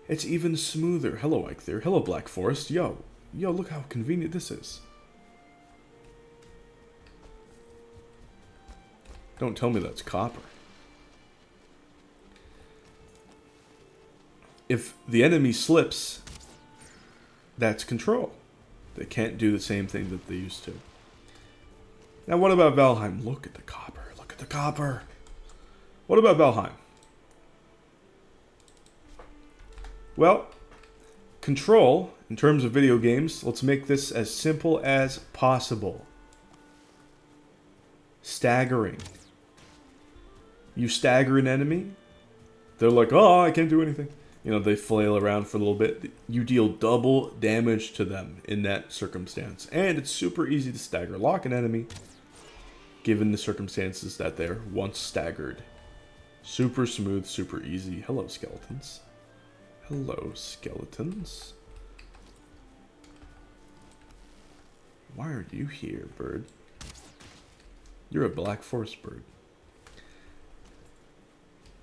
It's even smoother. Hello, Ike there. Hello, Black Forest. Yo, look how convenient this is. Don't tell me that's copper. If the enemy slips, that's control. They can't do the same thing that they used to. Now, what about Valheim? Look at the copper. Look at the copper. What about Valheim? Well, control, in terms of video games, let's make this as simple as possible. Staggering. You stagger an enemy, they're like, oh, I can't do anything. You know, they flail around for a little bit. You deal double damage to them in that circumstance. And it's super easy to stagger lock an enemy, given the circumstances that they're once staggered. Super smooth, super easy. Hello, skeletons. Hello, skeletons. Why are you here, bird? You're a Black Forest bird.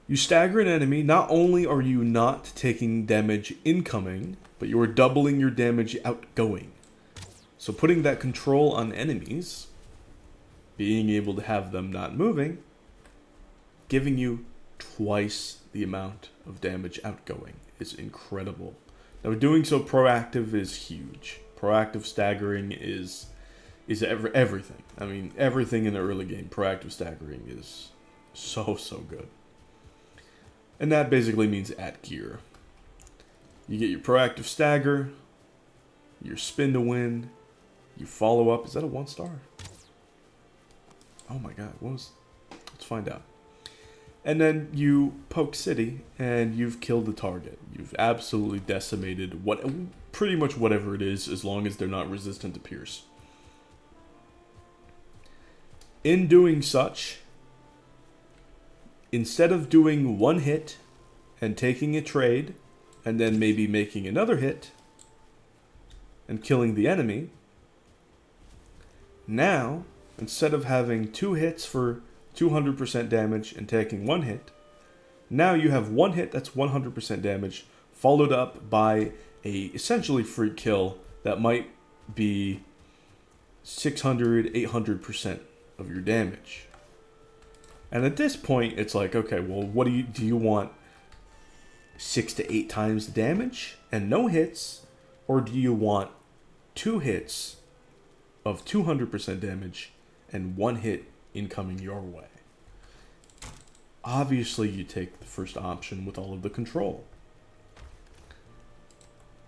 You stagger an enemy, not only are you not taking damage incoming, but you are doubling your damage outgoing. So putting that control on enemies, being able to have them not moving, giving you twice the amount of damage outgoing is incredible. Now, doing so proactive is huge. Proactive staggering is everything. I mean, everything in the early game, proactive staggering is so good. And that basically means at gear. You get your proactive stagger, your spin to win, you follow up. Is that a 1-star? Oh my god, let's find out. And then you poke city, and you've killed the target. You've absolutely decimated pretty much whatever it is, as long as they're not resistant to pierce. In doing such, instead of doing one hit and taking a trade, and then maybe making another hit and killing the enemy, now, instead of having 2 hits for 200% damage and taking 1 hit, now you have 1 hit that's 100% damage, followed up by a essentially free kill that might be 600, 800% of your damage. And at this point, it's like, okay, well, what do you want 6 to 8 times the damage and no hits, or do you want 2 hits of 200% damage and 1 hit incoming your way? Obviously, you take the first option with all of the control.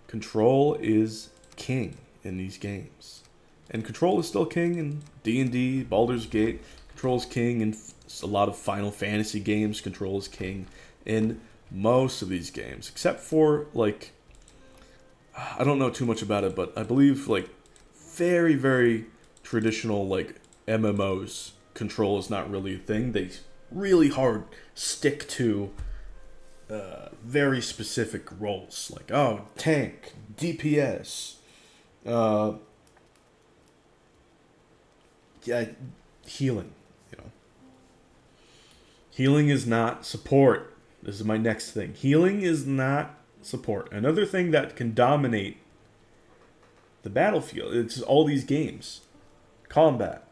Control is king in these games. And control is still king in D&D, Baldur's Gate. Control is king in a lot of Final Fantasy games. Control is king in most of these games. Except for, like, I don't know too much about it, but I believe, like, very, very traditional, like, MMOs, control is not really a thing. They really hard stick to very specific roles. Like, oh, tank, DPS, healing, you know. Healing is not support. This is my next thing. Healing is not support. Another thing that can dominate the battlefield, it's all these games, combat,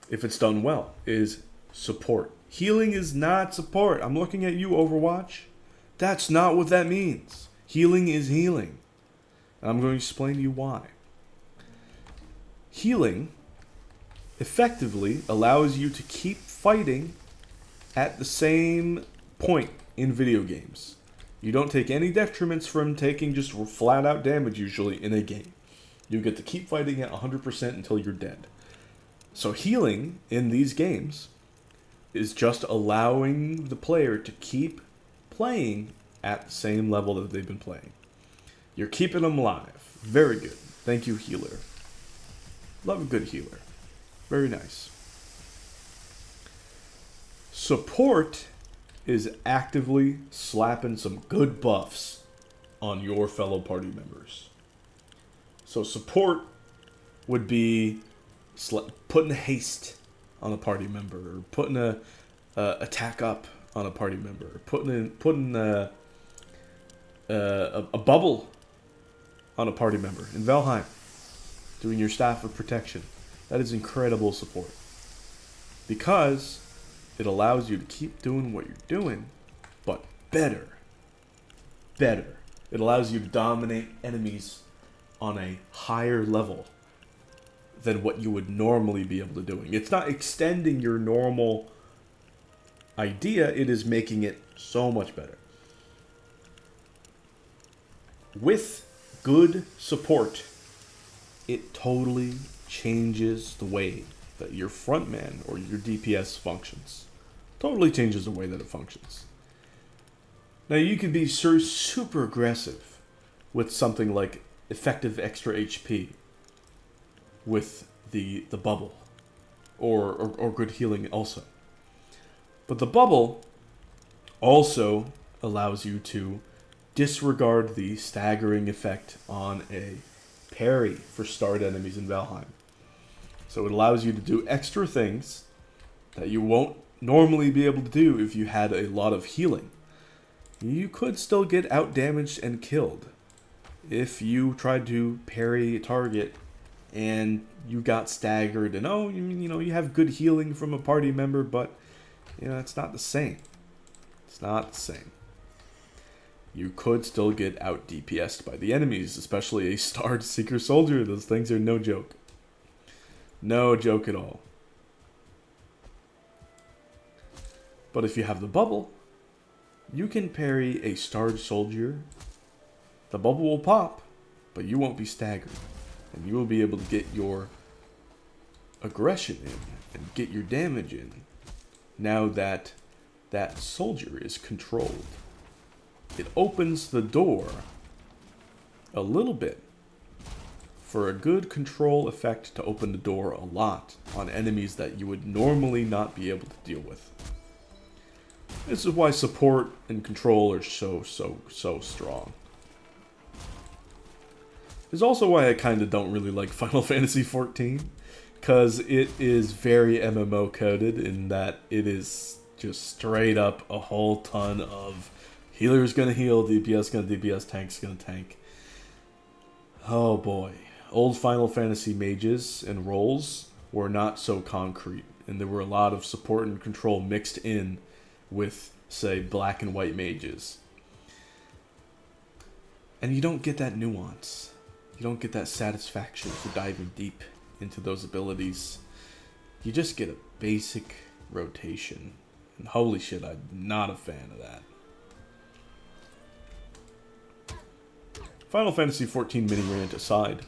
if it's done well, is support. Healing is not support. I'm looking at you, Overwatch. That's not what that means. Healing is healing. And I'm going to explain to you why. Healing effectively allows you to keep fighting at the same point in video games. You don't take any detriments from taking just flat out damage usually in a game. You get to keep fighting at 100% until you're dead. So healing in these games is just allowing the player to keep playing at the same level that they've been playing. You're keeping them alive. Very good. Thank you, healer. Love a good healer. Very nice. Support is actively slapping some good buffs on your fellow party members. So support would be putting haste on a party member, or putting a attack up on a party member, or putting a bubble on a party member in Valheim, doing your staff of protection. That is incredible support, because it allows you to keep doing what you're doing, but better. It allows you to dominate enemies on a higher level than what you would normally be able to do. It's not extending your normal idea, it is making it so much better. With good support, it totally changes the way that your frontman or your DPS functions. Totally changes the way that it functions. Now you can be super aggressive with something like effective extra HP with the bubble, or good healing also. But the bubble also allows you to disregard the staggering effect on a parry for starred enemies in Valheim. So it allows you to do extra things that you won't normally be able to do if you had a lot of healing. You could still get out-damaged and killed if you tried to parry a target and you got staggered and you have good healing from a party member, but it's not the same. It's not the same. You could still get out DPS'd by the enemies, especially a starred Seeker Soldier. Those things are no joke. No joke at all. But if you have the bubble, you can parry a starred soldier. The bubble will pop, but you won't be staggered. And you will be able to get your aggression in and get your damage in now that that soldier is controlled. It opens the door a little bit for a good control effect to open the door a lot on enemies that you would normally not be able to deal with. This is why support and control are so strong. It's also why I kind of don't really like Final Fantasy XIV, because it is very MMO coded in that it is just straight up a whole ton of healer's gonna heal, DPS gonna DPS, tank's gonna tank. Oh boy. Old Final Fantasy mages and roles were not so concrete, and there were a lot of support and control mixed in with, say, black and white mages. And you don't get that nuance. You don't get that satisfaction for diving deep into those abilities. You just get a basic rotation. And holy shit, I'm not a fan of that. Final Fantasy XIV mini rant aside,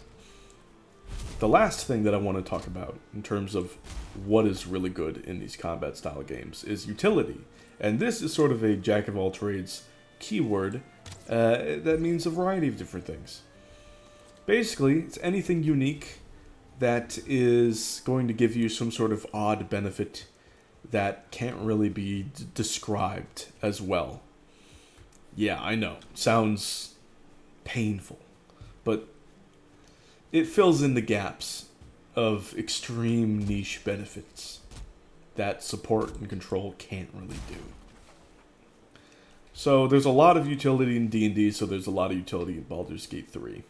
the last thing that I want to talk about in terms of what is really good in these combat style games is utility. And this is sort of a jack of all trades keyword that means a variety of different things. Basically, it's anything unique that is going to give you some sort of odd benefit that can't really be described as well. Yeah, I know. Sounds painful. But it fills in the gaps of extreme niche benefits that support and control can't really do. So there's a lot of utility in D&D, so there's a lot of utility in Baldur's Gate 3.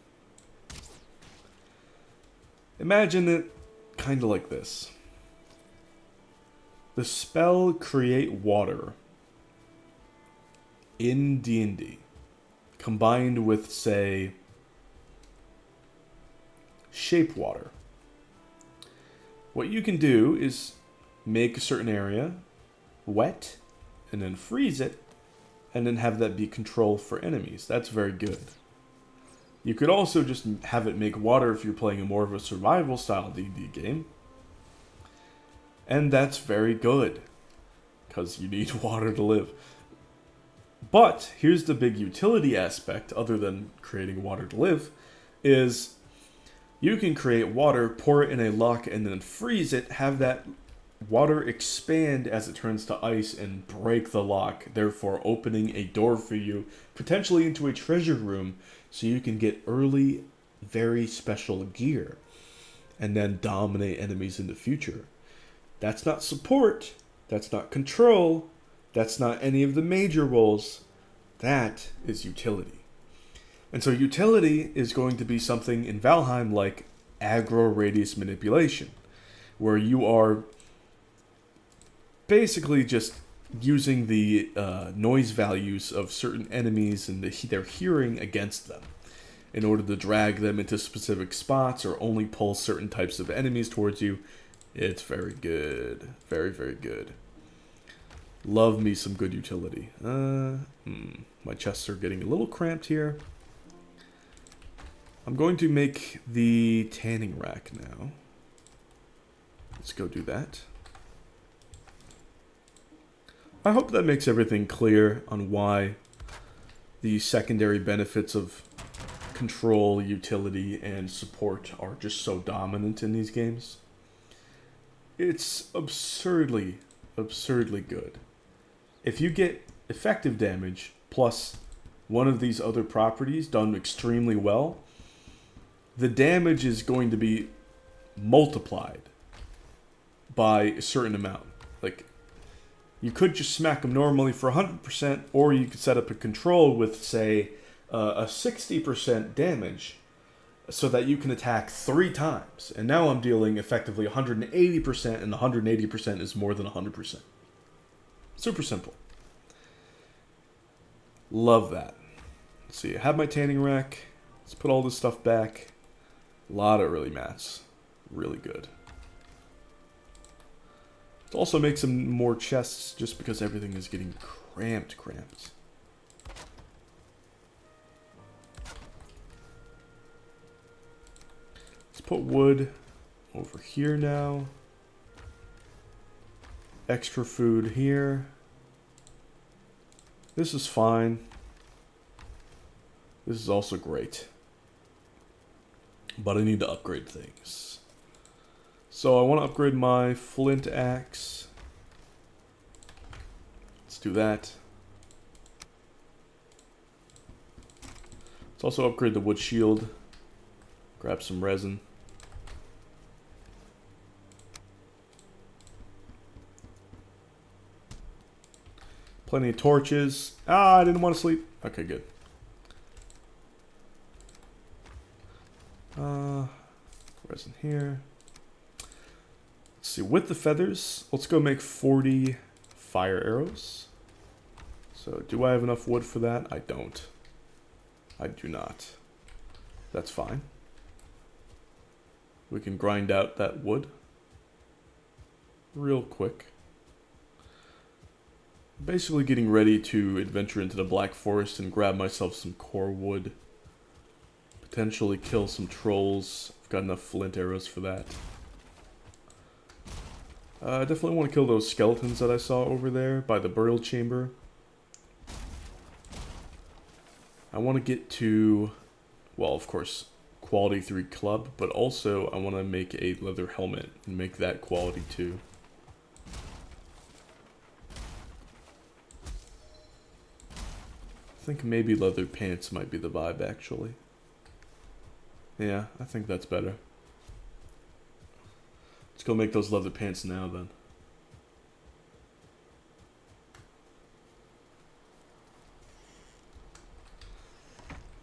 Imagine it kind of like this. the spell Create Water in D&D combined with, say, Shape Water. What you can do is make a certain area wet and then freeze it and then have that be control for enemies. That's very good. You could also just have it make water if you're playing a more of a survival style D&D game. And that's very good, because you need water to live. But here's the big utility aspect, other than creating water to live, is you can create water, pour it in a lock, and then freeze it, have that water expand as it turns to ice and break the lock, therefore opening a door for you, potentially into a treasure room, so you can get early, very special gear, and then dominate enemies in the future. That's not support, that's not control, that's not any of the major roles, that is utility. And so utility is going to be something in Valheim like aggro radius manipulation, where you are basically just using the noise values of certain enemies and their hearing against them in order to drag them into specific spots or only pull certain types of enemies towards you. It's very good. Very, very good. Love me some good utility. My chests are getting a little cramped here. I'm going to make the tanning rack now. Let's go do that. I hope that makes everything clear on why the secondary benefits of control, utility, and support are just so dominant in these games. It's absurdly, absurdly good. If you get effective damage plus one of these other properties done extremely well, the damage is going to be multiplied by a certain amount. Like, you could just smack them normally for 100%, or you could set up a control with, say, a 60% damage so that you can attack 3 times. And now I'm dealing effectively 180%, and 180% is more than 100%. Super simple. Love that. Let's see, I have my tanning rack. Let's put all this stuff back. A lot of early mats. Really good. Let's also make some more chests just because everything is getting cramped. Let's put wood over here now. Extra food here. This is fine. This is also great. But I need to upgrade things. So I want to upgrade my flint axe. Let's do that. Let's also upgrade the wood shield. Grab some resin. Plenty of torches. I didn't want to sleep. Okay, good. Resin here. Let's see, with the feathers, let's go make 40 fire arrows. So, do I have enough wood for that? I don't. I do not. That's fine. We can grind out that wood real quick. Basically getting ready to adventure into the Black Forest and grab myself some core wood. Potentially kill some trolls. I've got enough flint arrows for that. I definitely want to kill those skeletons that I saw over there by the burial chamber. I want to get to, well, of course, quality 3 club, but also I want to make a leather helmet and make that quality 2. I think maybe leather pants might be the vibe, actually. Yeah, I think that's better. Let's go make those leather pants now, then.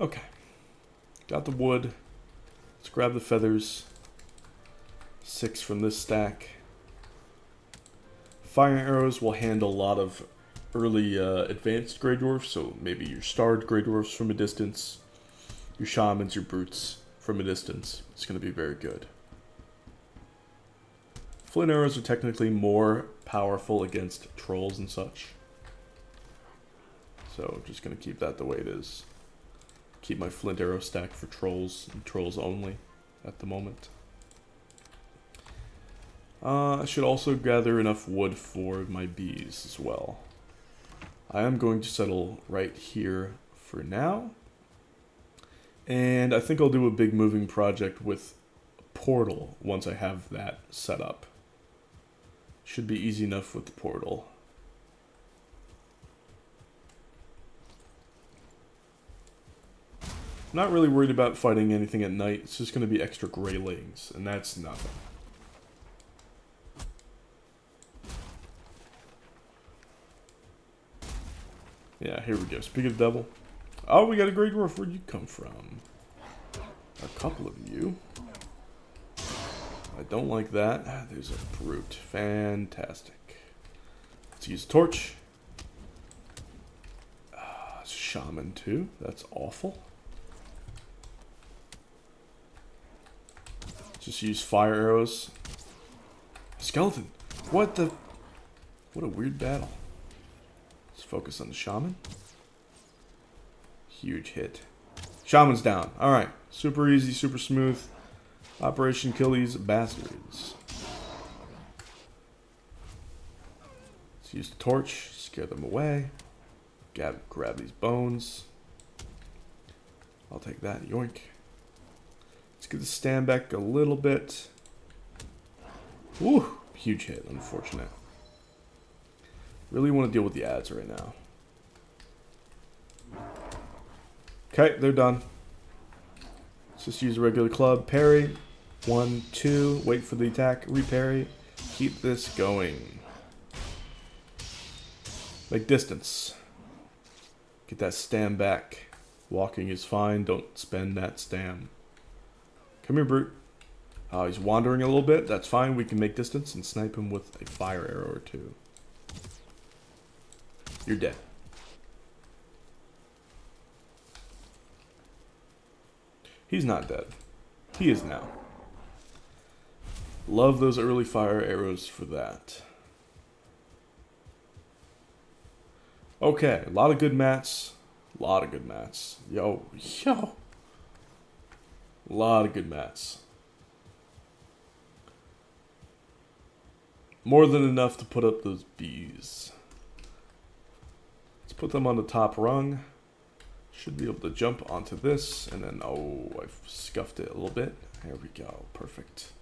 Okay. Got the wood. Let's grab the feathers. 6 from this stack. Fire arrows will handle a lot of early advanced Grey Dwarfs, so maybe your starred Grey Dwarfs from a distance, your Shamans, your Brutes from a distance. It's going to be very good. Flint arrows are technically more powerful against trolls and such. So just going to keep that the way it is. Keep my flint arrow stack for trolls and trolls only at the moment. I should also gather enough wood for my bees as well. I am going to settle right here for now. And I think I'll do a big moving project with a portal once I have that set up. Should be easy enough with the portal. I'm not really worried about fighting anything at night. It's just going to be extra greylings, and that's nothing. Yeah, here we go. Speaking of devil. Oh, we got a Grey Dwarf. Where'd you come from? A couple of you. I don't like that. There's a brute. Fantastic. Let's use a torch. Shaman too. That's awful. Just use fire arrows. Skeleton. What the? What a weird battle. Let's focus on the shaman. Huge hit. Shaman's down. Alright. Super easy, super smooth. Operation kill these bastards. Let's use the torch. Scare them away. Grab these bones. I'll take that. Yoink. Let's get the stand back a little bit. Woo! Huge hit. Unfortunate. Really want to deal with the ads right now. Okay, they're done. Let's just use a regular club. Parry. 1, 2. Wait for the attack. Reparry. Keep this going. Make distance. Get that stam back. Walking is fine. Don't spend that stam. Come here, brute. He's wandering a little bit. That's fine. We can make distance and snipe him with a fire arrow or two. You're dead. He's not dead. He is now. Love those early fire arrows for that. Okay, a lot of good mats. A lot of good mats. Yo. A lot of good mats. More than enough to put up those bees. Let's put them on the top rung. Should be able to jump onto this. And then, oh, I've scuffed it a little bit. There we go. Perfect.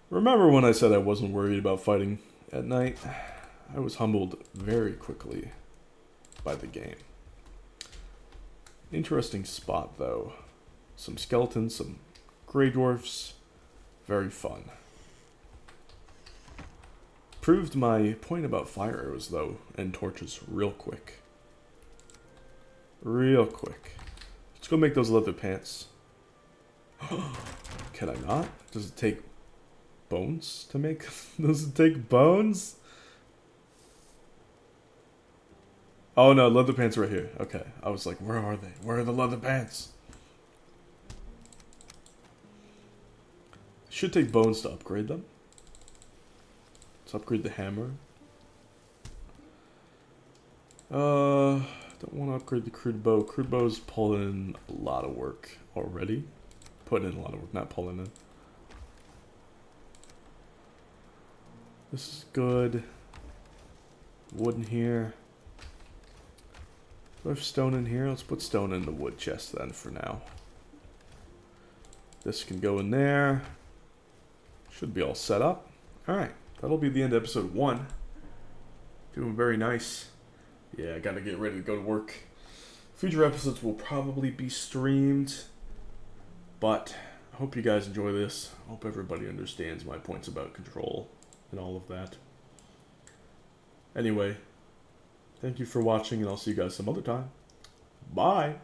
Remember when I said I wasn't worried about fighting at night? I was humbled very quickly by the game. Interesting spot, though. Some skeletons, some Grey Dwarfs. Very fun. Proved my point about fire arrows, though, and torches real quick. Real quick. Let's go make those leather pants. Can I not? Does it take bones to make? Does it take bones? Oh no, leather pants right here. Okay, I was like, where are they? Where are the leather pants? Should take bones to upgrade them. Let's upgrade the hammer. Don't want to upgrade the crude bow. Crude bow's pulling in a lot of work already. Putting in a lot of work, not pulling in. This is good. Wood in here. Do I have stone in here? Let's put stone in the wood chest then for now. This can go in there. Should be all set up. Alright, that'll be the end of episode 1. Doing very nice. Yeah, I gotta get ready to go to work. Future episodes will probably be streamed. But I hope you guys enjoy this. I hope everybody understands my points about control and all of that. Anyway, thank you for watching, and I'll see you guys some other time. Bye!